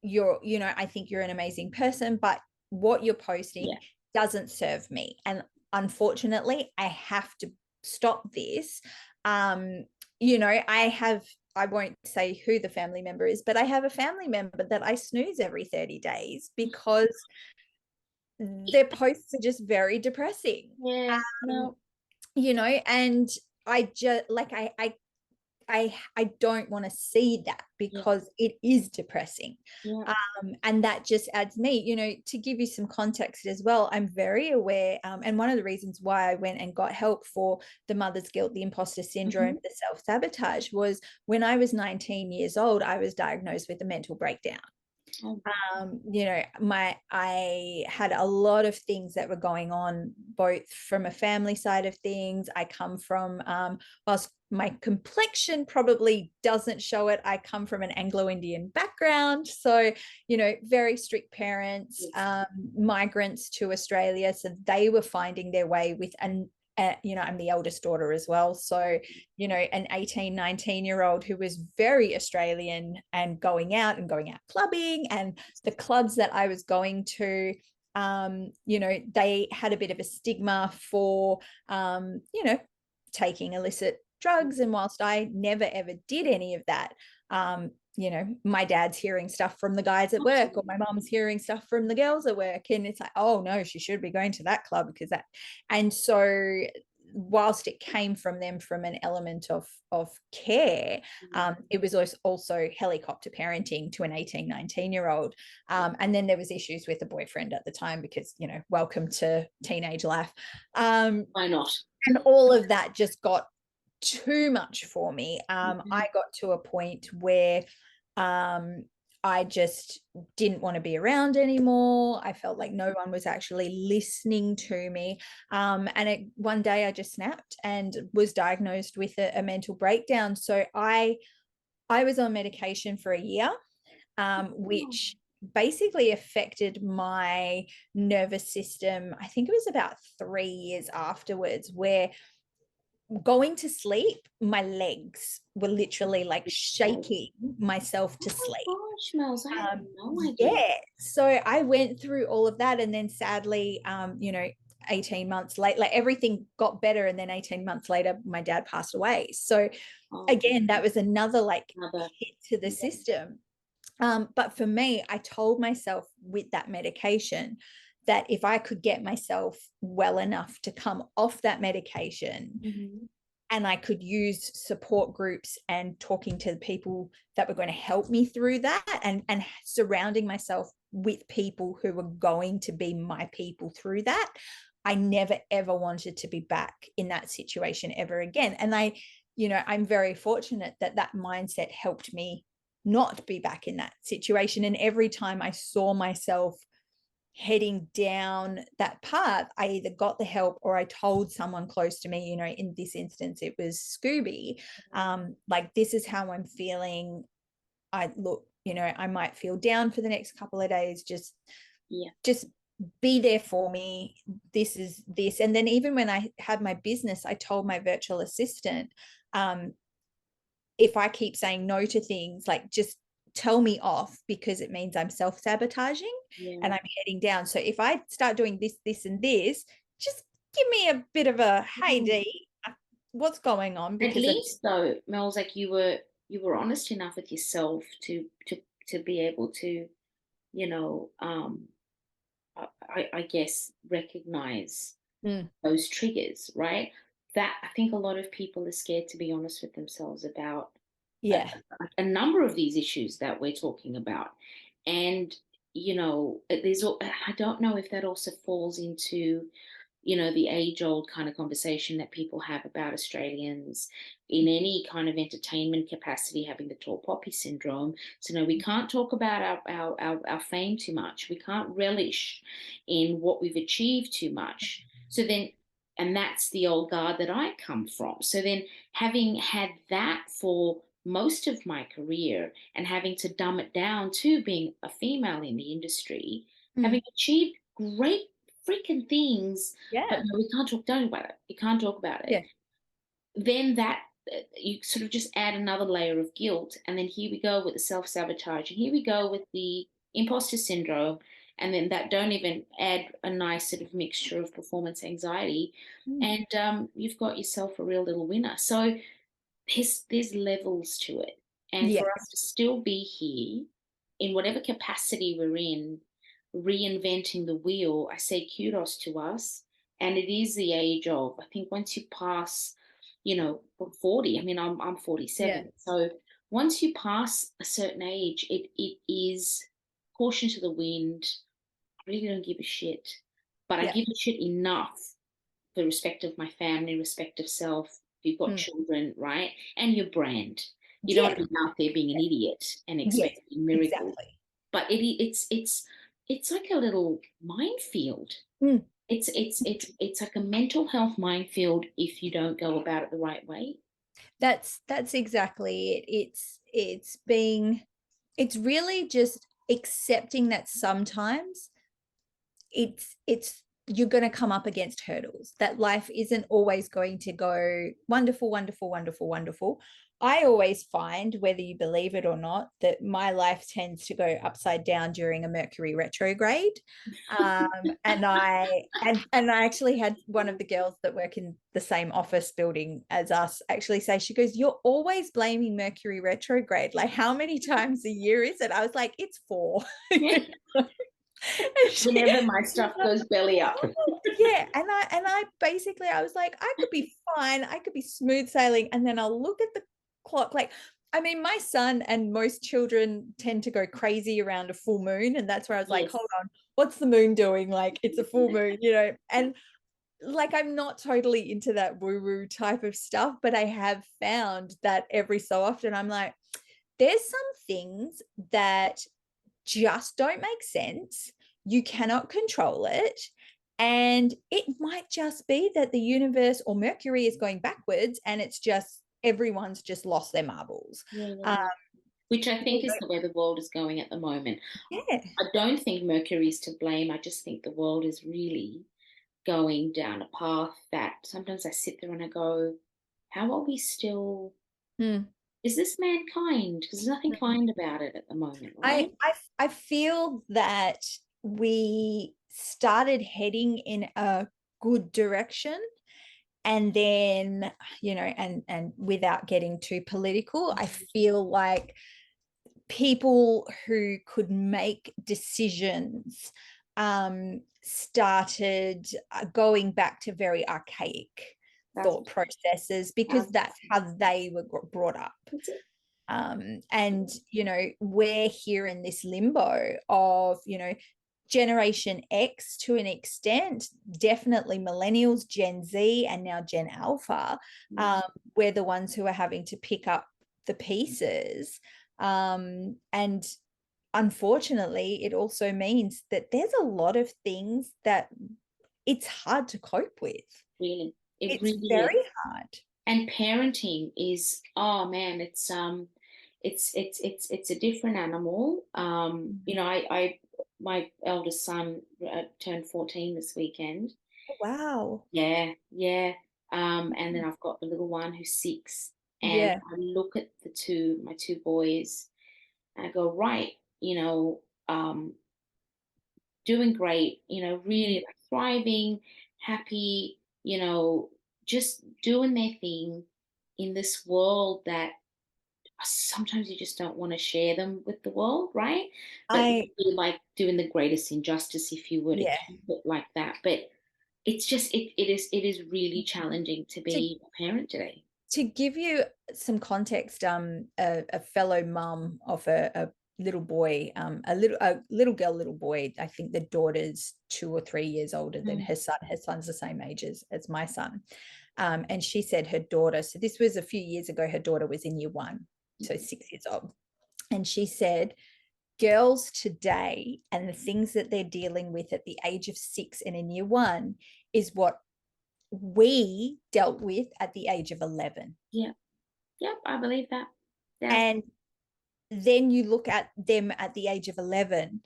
I think you're an amazing person, but what you're posting doesn't serve me. And unfortunately, I have to stop this. I won't say who the family member is, but I have a family member that I snooze every 30 days because their posts are just very depressing. Yeah. And I just I don't want to see that, because it is depressing. Yeah. And that just adds me, to give you some context as well. I'm very aware, and one of the reasons why I went and got help for the mother's guilt, the imposter syndrome, the self-sabotage, was when I was 19 years old, I was diagnosed with a mental breakdown. Oh. I had a lot of things that were going on, both from a family side of things. I come from, whilst my complexion probably doesn't show it, I come from an Anglo-Indian background. So, very strict parents, migrants to Australia. So they were finding their way with I'm the eldest daughter as well. So, an 18, 19-year-old who was very Australian and going out clubbing, and the clubs that I was going to, they had a bit of a stigma for, taking illicit drugs. And whilst I never, ever did any of that, my dad's hearing stuff from the guys at work, or my mom's hearing stuff from the girls at work. And it's like, oh no, she should be going to that club because that. And so whilst it came from them from an element of care, it was also helicopter parenting to an 18, 19-year-old. And then there was issues with a boyfriend at the time because, welcome to teenage life. Why not? And all of that just got too much for me. I got to a point where I just didn't want to be around anymore. I felt like no one was actually listening to me. And one day I just snapped and was diagnosed with a mental breakdown. So I was on medication for a year, which basically affected my nervous system. I think it was about 3 years afterwards, where going to sleep, my legs were literally like shaking myself to sleep. Gosh, Mels, I have no idea. Yeah. So I went through all of that. And then sadly, 18 months later, like everything got better. And then 18 months later, my dad passed away. So again, that was another hit to the system. But for me, I told myself with that medication that if I could get myself well enough to come off that medication, and I could use support groups and talking to the people that were going to help me through that, and surrounding myself with people who were going to be my people through that, I never, ever wanted to be back in that situation ever again. And I'm very fortunate that mindset helped me not be back in that situation. And every time I saw myself heading down that path, I either got the help or I told someone close to me, in this instance, it was Scooby, like, this is how I'm feeling. I might feel down for the next couple of days. Just be there for me. This is this. And then even when I had my business, I told my virtual assistant, if I keep saying no to things, like, just tell me off, because it means I'm self-sabotaging and I'm heading down. So if I start doing this, this, and this, just give me a bit of a, hey, Dee, what's going on? Because at least though, Mel's, like, you were honest enough with yourself to be able to, I guess recognize those triggers, right? That I think a lot of people are scared to be honest with themselves about a number of these issues that we're talking about. And, I don't know if that also falls into, the age-old kind of conversation that people have about Australians in any kind of entertainment capacity having the tall poppy syndrome. So no, we can't talk about our fame too much. We can't relish in what we've achieved too much. So then, and that's the old guard that I come from. So then, having had that for most of my career and having to dumb it down to being a female in the industry, having achieved great freaking things, but no, we can't talk about it. You can't talk about it. Then that you sort of just add another layer of guilt, and then here we go with the self-sabotage, and here we go with the imposter syndrome, and then that don't even add a nice sort of mixture of performance anxiety, and you've got yourself a real little winner. So there's levels to it, and for us to still be here in whatever capacity we're in, reinventing the wheel, I say kudos to us. And it is the age of, I think once you pass, from 40. I mean, I'm 47. Yeah. So once you pass a certain age, it is caution to the wind. I really don't give a shit, but I Yeah. give a shit enough for respect of my family, respect of self. If you've got children, right, and your brand, you don't want Yeah. to be out there being an idiot and Yes, expecting miracles. exactly. But it's like a little minefield. Mm. It's like a mental health minefield if you don't go about it the right way. That's exactly it. It's really just accepting that sometimes it's you're going to come up against hurdles, that life isn't always going to go wonderful, wonderful, wonderful, wonderful. I always find, whether you believe it or not, that my life tends to go upside down during a Mercury retrograde. And I actually had one of the girls that work in the same office building as us actually say, she goes, "You're always blaming Mercury retrograde. Like, how many times a year is it?" I was like, "It's 4." Whenever my stuff goes belly up. Yeah. And I basically, I was like, I could be fine, I could be smooth sailing, and then I'll look at the clock. Like, I mean, my son and most children tend to go crazy around a full moon, and that's where I was like, Yes. hold on, what's the moon doing? Like, it's a full moon, and like, I'm not totally into that woo-woo type of stuff, but I have found that every so often I'm like, there's some things that just don't make sense. You cannot control it. And it might just be that the universe or Mercury is going backwards, and it's just everyone's just lost their marbles. Yeah. Which I think is the way the world is going at the moment. Yeah. I don't think Mercury is to blame. I just think the world is really going down a path that sometimes I sit there and I go, how are we still? Is this mankind? Because there's nothing kind about it at the moment, right? I feel that we started heading in a good direction, and then, and without getting too political, I feel like people who could make decisions started going back to very archaic thought processes, because that's how they were brought up. And we're here in this limbo of Generation X to an extent, definitely millennials, Gen Z, and now Gen Alpha. We're the ones who are having to pick up the pieces. And unfortunately, it also means that there's a lot of things that it's hard to cope with. Really, it's really very is. hard. And parenting is, oh man, it's a different animal. I my eldest son turned 14 this weekend. Oh, wow. Yeah. And then I've got the little one who's 6, and Yeah. I look at my two boys, and I go, right, doing great, really like thriving, happy, just doing their thing in this world that sometimes you just don't want to share them with the world, right? But you'd be like doing the greatest injustice if you were to keep it like that. But it's just it is really challenging to be a parent today. To give you some context, a fellow mum of a little boy, a little girl, little boy, I think the daughter's 2 or 3 years older than her son. Her son's the same age as my son. And she said her daughter, so this was a few years ago, her daughter was in year 1, so 6 years old. And she said, girls today and the things that they're dealing with at the age of 6 and in year 1 is what we dealt with at the age of 11. Yeah. Yep, I believe that. Yeah. And then you look at them at the age of 11,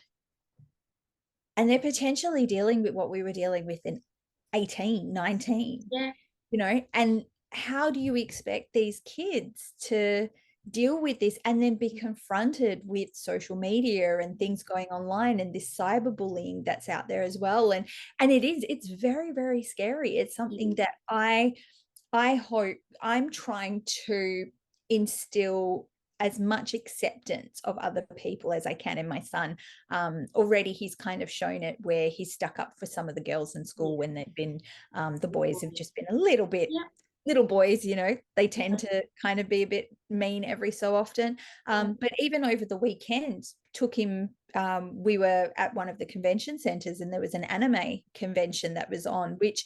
and they're potentially dealing with what we were dealing with in 18, 19. Yeah. And how do you expect these kids to deal with this and then be confronted with social media and things going online and this cyberbullying that's out there as well? And it's very, very scary. It's something that I hope I'm trying to instill as much acceptance of other people as I can in my son. Already he's kind of shown it, where he's stuck up for some of the girls in school when they've been, the boys have just been a little bit little boys, you know, they tend to kind of be a bit mean every so often. But even over the weekend, took him, we were at one of the convention centers and there was an anime convention that was on, which,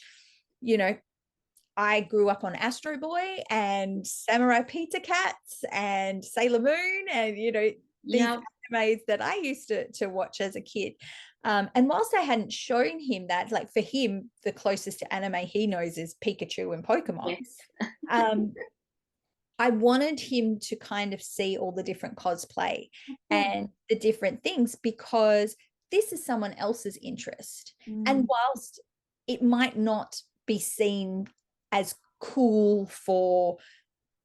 you know, I grew up on Astro Boy and Samurai Pizza Cats and Sailor Moon and, you know, these animes that I used to watch as a kid. And whilst I hadn't shown him that, like for him, the closest to anime he knows is Pikachu and Pokemon. Yes. I wanted him to kind of see all the different cosplay and the different things because this is someone else's interest. And whilst it might not be seen as cool for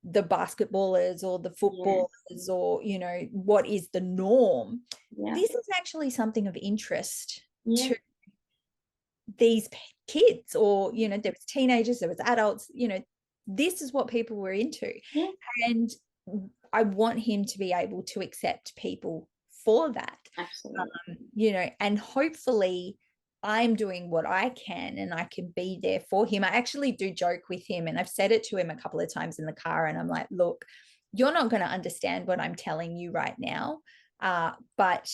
the basketballers or the footballers or, you know, what is the norm, this is actually something of interest to these kids, or, you know, there was teenagers, there was adults, you know, this is what people were into. And I want him to be able to accept people for that. Absolutely. You know, and hopefully I'm doing what I can and I can be there for him. I actually do joke with him, and I've said it to him a couple of times in the car, and I'm like, look, you're not going to understand what I'm telling you right now, but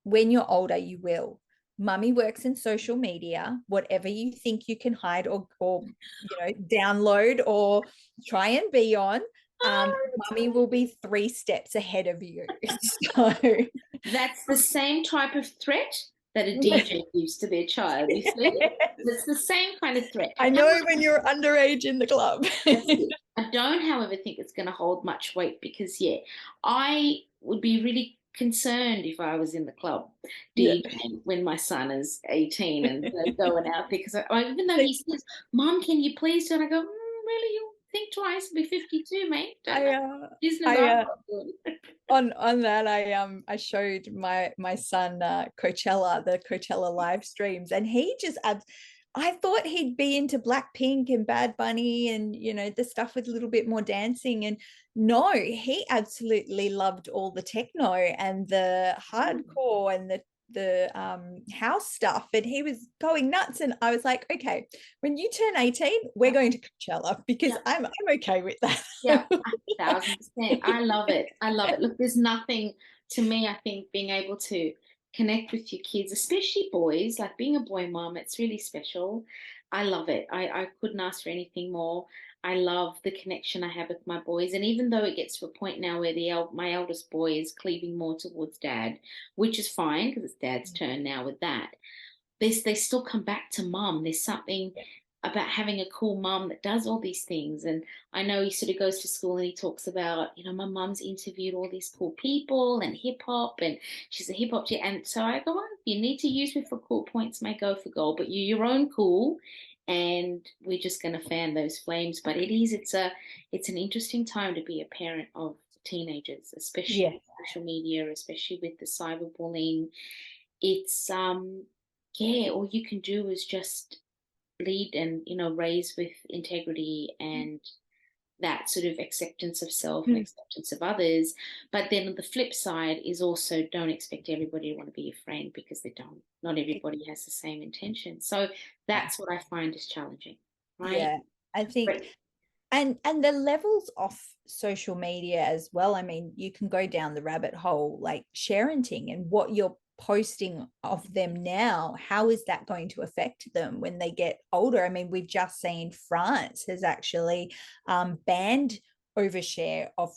when you're older, you will. Mummy works in social media. Whatever you think you can hide or you know, download or try and be on, Mummy will be 3 steps ahead of you. So that's the same type of threat that a DJ gives to their child. You see, it's the same kind of threat. I know when you're underage in the club. I don't, however, think it's going to hold much weight because, I would be really concerned if I was in the club DJing when my son is 18 and going out there, because even though he says, "Mom, can you please?" and I go, "Really? You think twice? I'll be 52, mate." On that, I showed my son the Coachella live streams, and he just I thought he'd be into Blackpink and Bad Bunny and, you know, the stuff with a little bit more dancing. And no, he absolutely loved all the techno and the hardcore and the house stuff. And he was going nuts. And I was like, okay, when you turn 18, we're going to Coachella, because I'm okay with that. 1,000%. I love it. I love it. Look, there's nothing, to me, I think, being able to connect with your kids, especially boys, like being a boy mom, it's really special. I love it. I couldn't ask for anything more. I love the connection I have with my boys. And even though it gets to a point now where my eldest boy is cleaving more towards dad, which is fine because it's dad's turn now with that, they still come back to mum. There's something about having a cool mum that does all these things. And I know he sort of goes to school and he talks about, you know, my mum's interviewed all these cool people and hip hop, and she's a hip hop. And so I go, if you need to use me for cool points, may go for gold, but you're your own cool. And we're just going to fan those flames. But it's an interesting time to be a parent of teenagers, especially with social media, especially with the cyberbullying. It's all you can do is just lead and, you know, raise with integrity and that sort of acceptance of self and acceptance of others. But then on the flip side is also, don't expect everybody to want to be your friend, because they don't. Not everybody has the same intention. So that's what I find is challenging, right? Yeah, I think and the levels of social media as well. I mean, you can go down the rabbit hole, like sharenting and what you're posting of them now. How is that going to affect them when they get older? I mean, we've just seen France has actually banned overshare of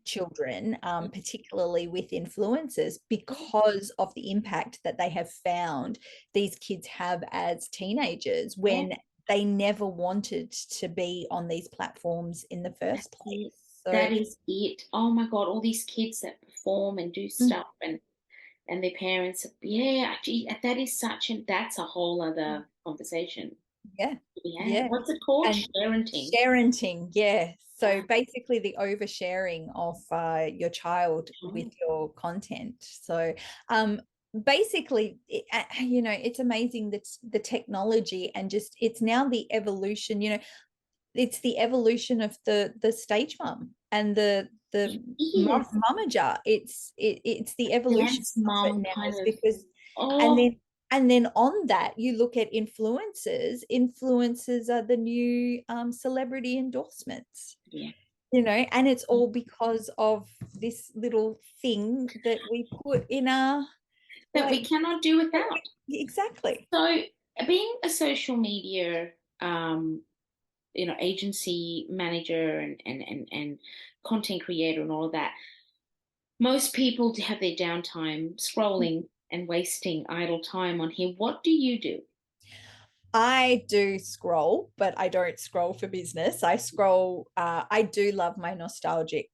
children, particularly with influencers, because of the impact that they have found these kids have as teenagers when they never wanted to be on these platforms in the first place. So that is it. Oh my God, all these kids that perform and do stuff and their parents, that is that's a whole other conversation. What's it called? Sharenting, so basically the oversharing of your child with your content. So basically, you know, it's amazing that the technology and just, it's now the evolution, you know, it's the evolution of the stage mum and the momager. It's the evolution of it now, because and then And then on that, you look at influencers. Influencers are the new celebrity endorsements. Yeah. You know, and it's all because of this little thing that we put in our That we cannot do without. Exactly. So being a social media agency manager and content creator and all of that, most people have their downtime scrolling and wasting idle time on here. What do you do? I do scroll, but I don't scroll for business. I scroll, I do love my nostalgic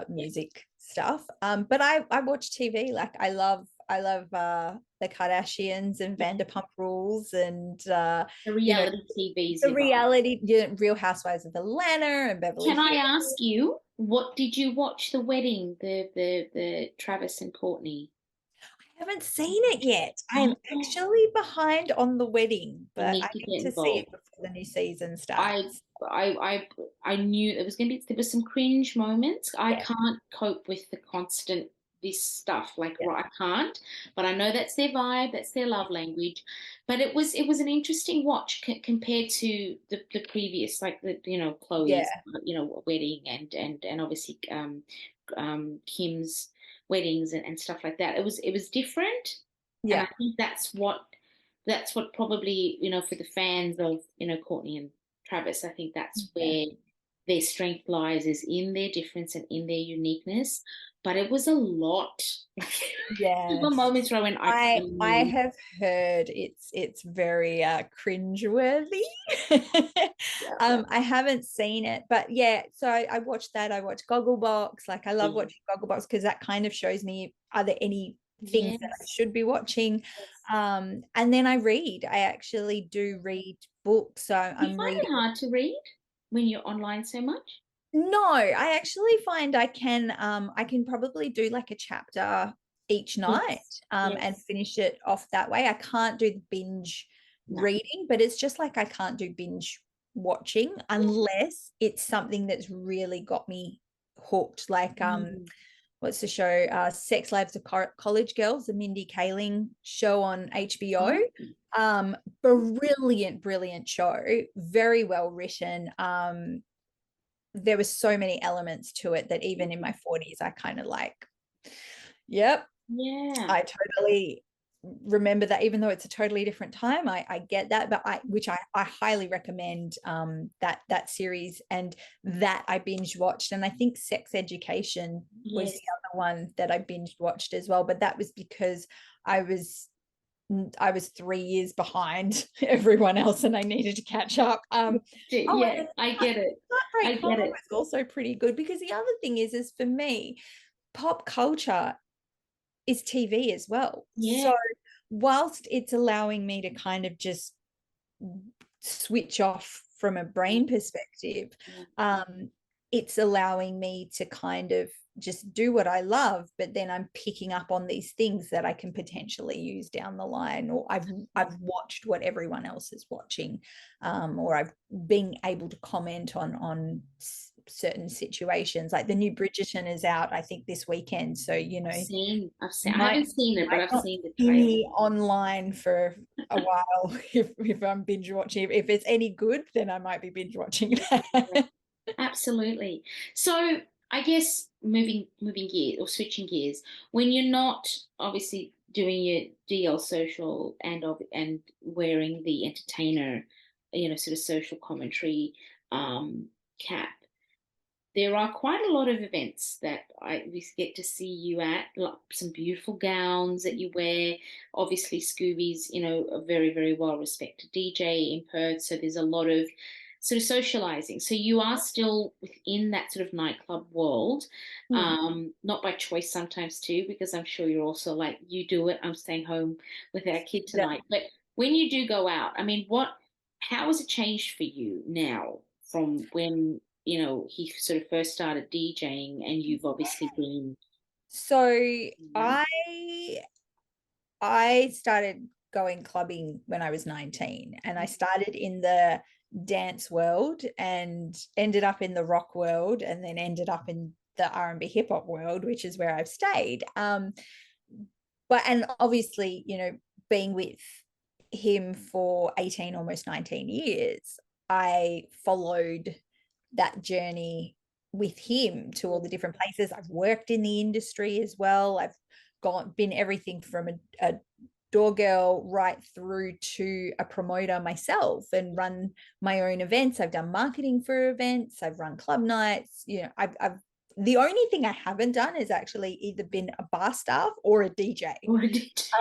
music stuff. But I watch TV. Like I love the Kardashians and Vanderpump Rules and The reality TVs. the reality, Real Housewives of Atlanta and Beverly Can I Hills. ask you, what did you watch the wedding, the Travis and Courtney? I haven't seen it yet. I'm actually behind on the wedding, You but need I to need get to see it involved. before the new season I starts. I knew it was going to be, there were some cringe moments. I Yeah. can't cope with the constant this stuff. Like, Yeah. I can't, but I know that's their vibe, that's their love language. But it was an interesting watch compared to the previous, like the Yeah. Chloe's wedding and obviously Kim's weddings and stuff like that. It was different, and I Yeah. think that's what probably, for the fans of Courtney and Travis, I think that's Yeah. where their strength lies, is in their difference and in their uniqueness. But it was a lot. There were Yes. moments where I went, I I can't. have heard it's very cringeworthy. Yeah, I haven't seen it, but yeah, so I watched that. I watched Gogglebox. Like I love yeah. watching Gogglebox because that kind of shows me, are there any things that I Yes, should be watching? yes. And then I read. I actually do read books. So You I'm find it reading. hard to read when you're online so much? No, I actually find I can probably do like a chapter each night Yes, and yes. finish it off that way. I can't do the binge No. reading, but it's just like I can't do binge watching unless it's something that's really got me hooked. Like Mm. what's the show? Sex Lives of College Girls, the Mindy Kaling show on HBO. Oh, Brilliant, brilliant show. Very well written. There were so many elements to it that even in my 40s, I kind of like, yep, yeah. I totally remember that, even though it's a totally different time. I get that, but I highly recommend that series, and that I binge watched. And I think Sex Education was Yes. the other one that I binge watched as well, but that was because I was 3 years behind everyone else and I needed to catch up. Oh, Yeah, I get it. I Heartbreak get Mama it. was also pretty good, because the other thing is for me, pop culture is TV as well. Yeah. So whilst it's allowing me to kind of just switch off from a brain perspective, Yeah. it's allowing me to kind of just do what I love, but then I'm picking up on these things that I can potentially use down the line, or I've watched what everyone else is watching, or I've been able to comment on certain situations. Like the new Bridgerton is out, I think, this weekend. So I've seen. I might haven't seen it, but might I've not seen the see trailer. me online for a while if I'm binge watching. If it's any good, then I might be binge watching that. Absolutely. So I guess moving gears or switching gears, when you're not obviously doing your DL social and wearing the entertainer, sort of social commentary cap, there are quite a lot of events that we get to see you at, like some beautiful gowns that you wear. Obviously, Scooby's, a very, very well respected DJ in Perth. So there's a lot of sort of socializing. So you are still within that sort of nightclub world, not by choice sometimes too, because I'm sure you're also like, you do it, I'm staying home with our kid Yeah. tonight. But when you do go out, I mean, how has it changed for you now from when he sort of first started DJing, and you've obviously been. So Yeah. I started going clubbing when I was 19, and I started in the dance world and ended up in the rock world, and then ended up in the R&B hip hop world, which is where I've stayed. But and obviously, being with him for 18, almost 19 years, I followed that journey with him to all the different places. I've worked in the industry as well. I've been everything from a door girl right through to a promoter myself and run my own events. I've done marketing for events. I've run club nights. I've the only thing I haven't done is actually either been a bar staff or a DJ.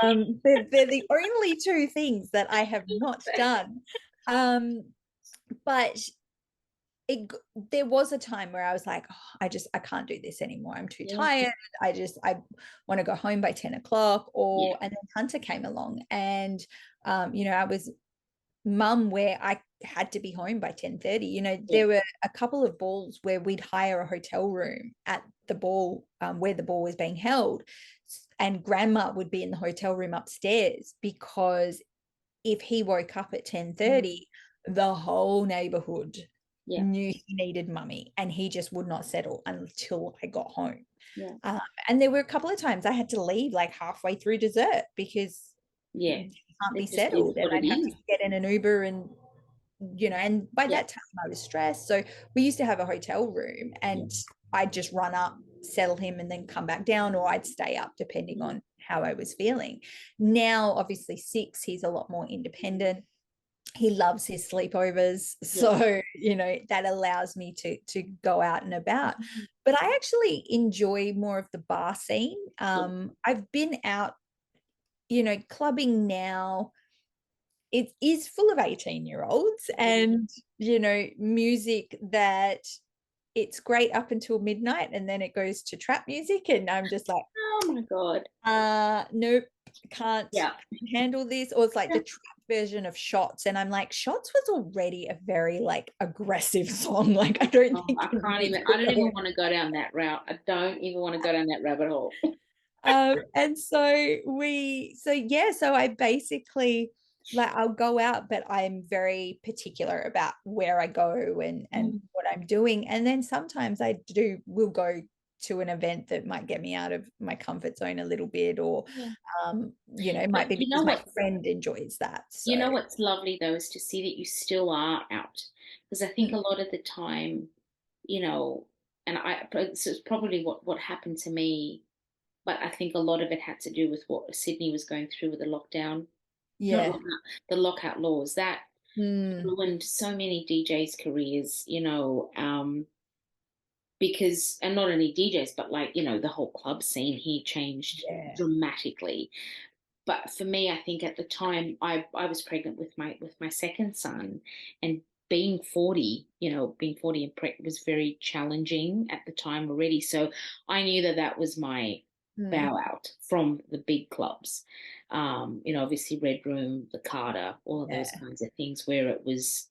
They're the only two things that I have not done. But there was a time where I was like, oh, I can't do this anymore. I'm too tired. I want to go home by 10 o'clock. And then Hunter came along, and I was mum where I had to be home by 10:30. There were a couple of balls where we'd hire a hotel room at the ball, where the ball was being held, and grandma would be in the hotel room upstairs, because if he woke up at 10:30, the whole neighborhood knew he needed mummy, and he just would not settle until I got home. And there were a couple of times I had to leave like halfway through dessert because he can't be settled, and I'd have to get in an Uber, and and by that time I was stressed. So we used to have a hotel room, and I'd just run up, settle him, and then come back down, or I'd stay up depending on how I was feeling. Now, obviously 6, he's a lot more independent. He loves his sleepovers. So, that allows me to go out and about. But I actually enjoy more of the bar scene. I've been out, clubbing now. It is full of 18-year-olds and, music that it's great up until midnight, and then it goes to trap music, and I'm just like, oh my God. Nope, can't handle this. Or it's like the trap version of Shots, and I'm like, Shots was already a very like aggressive song. Like I don't even want to go down that route. I don't even want to go down that rabbit hole. And so I basically, like, I'll go out, but I'm very particular about where I go and what I'm doing. And then sometimes will go to an event that might get me out of my comfort zone a little bit, or it might be because my friend enjoys that. So. You know what's lovely though is to see that you still are out, because I think a lot of the time, and this is probably what happened to me, but I think a lot of it had to do with what Sydney was going through with the lockdown. The lockout laws that ruined so many DJs' careers, because, and not only DJs, but like, the whole club scene here changed dramatically. But for me, I think at the time I was pregnant with my second son, and being 40 and pregnant was very challenging at the time already. So I knew that was my bow out from the big clubs. Obviously Red Room, the Carter, all of those kinds of things, where it was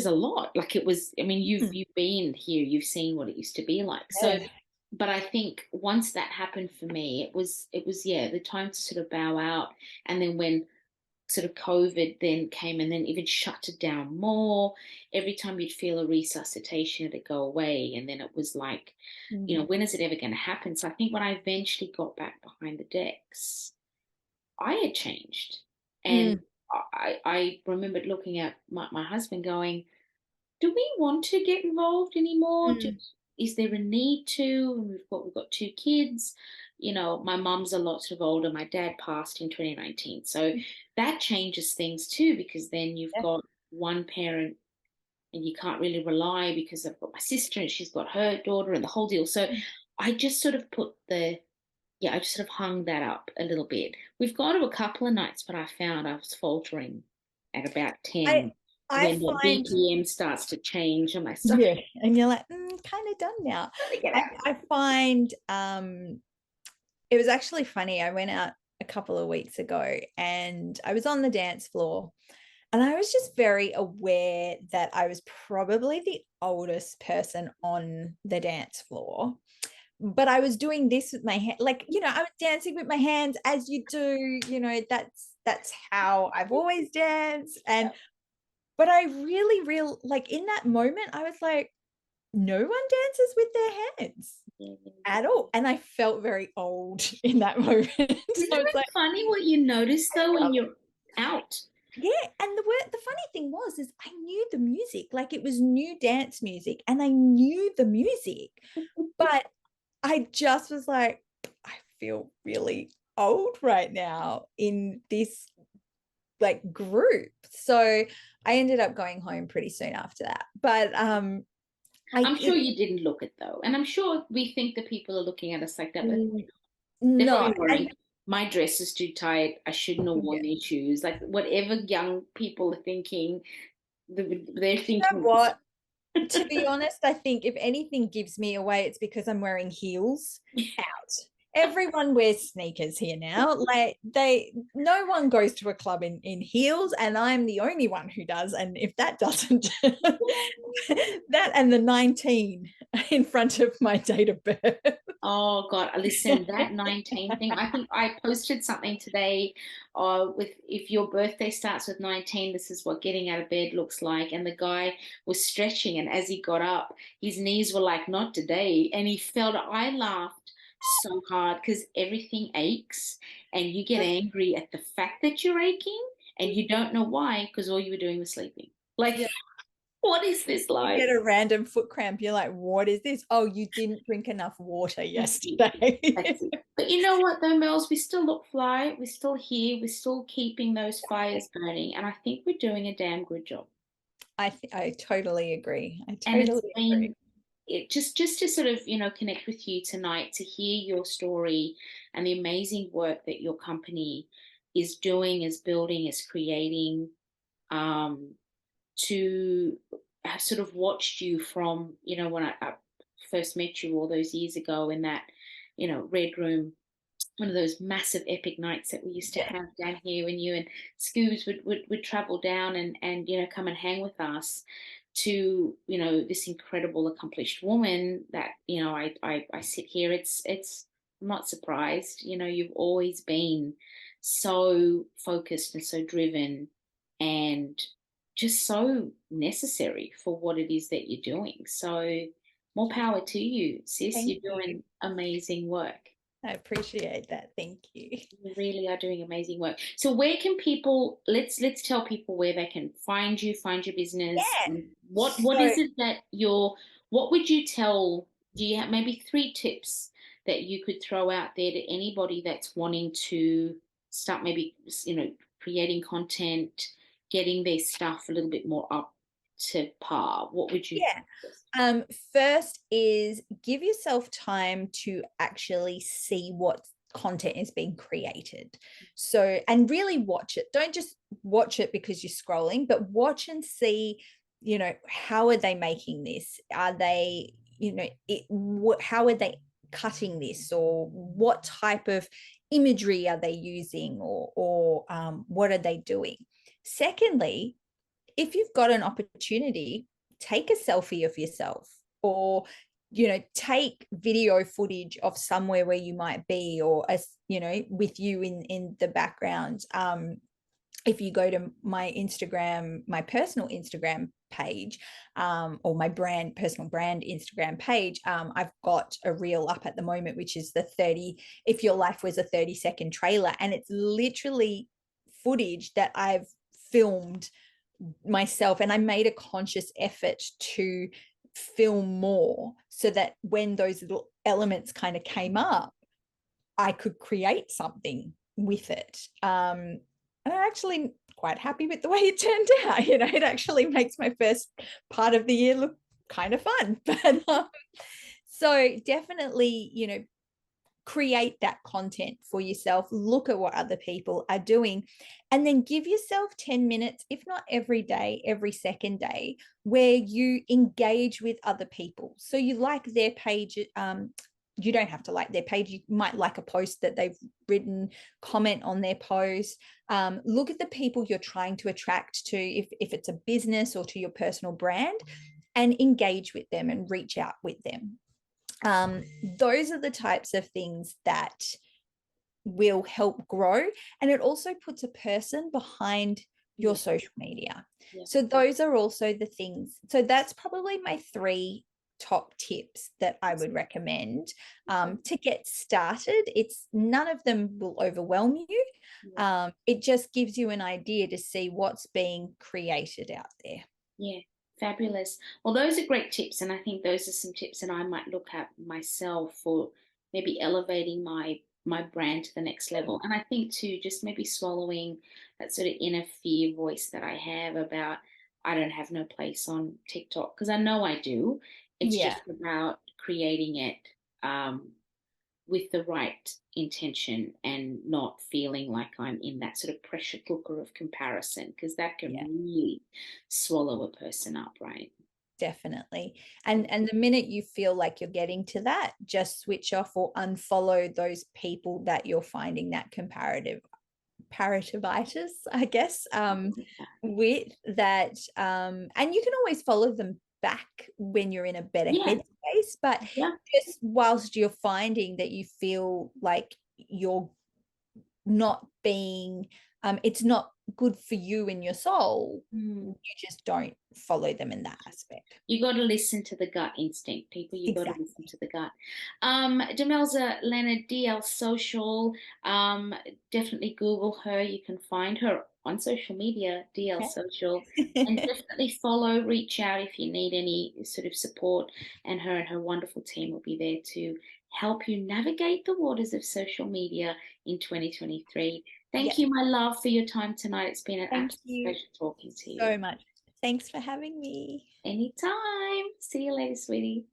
a lot. Like it was, I mean, you've been here, you've seen what it used to be like. So, but I think once that happened for me, it was the time to sort of bow out. And then when sort of COVID then came and then even shut it down more, every time you'd feel a resuscitation, it'd go away. And then it was like, when is it ever going to happen? So I think when I eventually got back behind the decks, I had changed. And I remembered looking at my husband going, do we want to get involved anymore? Is there a need to? We've got 2 kids. My mum's a lot sort of older. My dad passed in 2019. So that changes things too, because then you've got one parent and you can't really rely, because I've got my sister and she's got her daughter and the whole deal. So I just sort of I just sort of hung that up a little bit. We've got to a couple of nights, but I found I was faltering at about 10. When the BPM starts to change and myself. Yeah, and you're like, kind of done now. I find it was actually funny. I went out a couple of weeks ago and I was on the dance floor, and I was just very aware that I was probably the oldest person on the dance floor. But I was doing this with my hand, like, I was dancing with my hands, as you do, that's how I've always danced. But I really, like in that moment, I was like, no one dances with their hands at all. And I felt very old in that moment. Isn't it like, funny what you notice though when you're out? Yeah, and the funny thing is I knew the music, like it was new dance music, and I knew the music, but I just was like, I feel really old right now in this like group. So I ended up going home pretty soon after that. But I'm sure you didn't look it though, and I'm sure we think that people are looking at us like that, but no, my dress is too tight, I shouldn't have worn these shoes. Like whatever young people are thinking, they're thinking. You know what? To be honest, I think if anything gives me away, it's because I'm wearing heels out. Everyone wears sneakers here now. Like no one goes to a club in heels, and I'm the only one who does. And if that doesn't, that and the 19 in front of my date of birth. Oh God, listen, that 19 thing, I think I posted something today with if your birthday starts with 19, this is what getting out of bed looks like. And the guy was stretching, and as he got up, his knees were like, not today. And he felt, I laughed so hard because everything aches and you get angry at the fact that you're aching and you don't know why because all you were doing was sleeping. Like, yeah. What is this like? You get a random foot cramp. You're like, what is this? Oh, you didn't drink enough water yesterday. But you know what though, Mels? We still look fly. We're still here. We're still keeping those fires burning. And I think we're doing a damn good job. I totally agree. I totally agree. Just to sort of, connect with you tonight, to hear your story and the amazing work that your company is doing, is building, is creating, to have sort of watched you from, when I first met you all those years ago in that, red room, one of those massive epic nights that we used to have down here when you and Scoobs would travel down and come and hang with us, to this incredible accomplished woman that I sit here. I'm not surprised. You've always been so focused and so driven and just so necessary for what it is that you're doing. So more power to you, sis. You're doing amazing work. I appreciate that. Thank you. You really are doing amazing work. So where can people, let's tell people where they can find you, find your business. Yeah. What is it that what would you tell, do you have maybe 3 tips that you could throw out there to anybody that's wanting to start maybe, creating content, getting their stuff a little bit more up to par? What would you? First is give yourself time to actually see what content is being created. So, and really watch it. Don't just watch it because you're scrolling, but watch and see, how are they making this? Are they, how are they cutting this, or what type of imagery are they using, or what are they doing? Secondly, if you've got an opportunity, take a selfie of yourself, or take video footage of somewhere where you might be, or with you in the background. If you go to my Instagram, my personal Instagram page, or my personal brand Instagram page, I've got a reel up at the moment, which is the 30 if your life was a 30-second trailer, and it's literally footage that I've filmed myself, and I made a conscious effort to film more so that when those little elements kind of came up, I could create something with it. And I'm actually quite happy with the way it turned out. It actually makes my first part of the year look kind of fun. But so definitely, create that content for yourself, look at what other people are doing, and then give yourself 10 minutes, if not every day, every second day, where you engage with other people. So you like their page. You don't have to like their page. You might like a post that they've written, comment on their post. Look at the people you're trying to attract to, if it's a business or to your personal brand, and engage with them and reach out with them. Those are the types of things that will help grow, and it also puts a person behind your social media. So those are also the things. So that's probably my 3 top tips that I would recommend to get started. It's none of them will overwhelm you. It just gives you an idea to see what's being created out there. Yeah, fabulous. Well, those are great tips, and I think those are some tips that I might look at myself for maybe elevating my brand to the next level. And I think too, just maybe swallowing that sort of inner fear voice that I have about I don't have no place on TikTok, because I know I do. It's Yeah. just about creating it with the right intention and not feeling like I'm in that sort of pressure cooker of comparison, because that can really swallow a person up, right? Definitely. And the minute you feel like you're getting to that, just switch off or unfollow those people that you're finding that comparativitis, I guess, with that. And you can always follow them back when you're in a better headspace, but just whilst you're finding that you feel like you're not being it's not good for you and your soul, you just don't follow them in that aspect. You got to listen to the gut instinct, people. You got to listen to the gut. Demelza Leonard, DL Social. Definitely Google her. You can find her on social media, DL Social, and definitely follow, reach out if you need any sort of support. And her wonderful team will be there to help you navigate the waters of social media in 2023. Thank you, my love, for your time tonight. It's been an absolute pleasure talking to you. So much. Thanks for having me. Anytime. See you later, sweetie.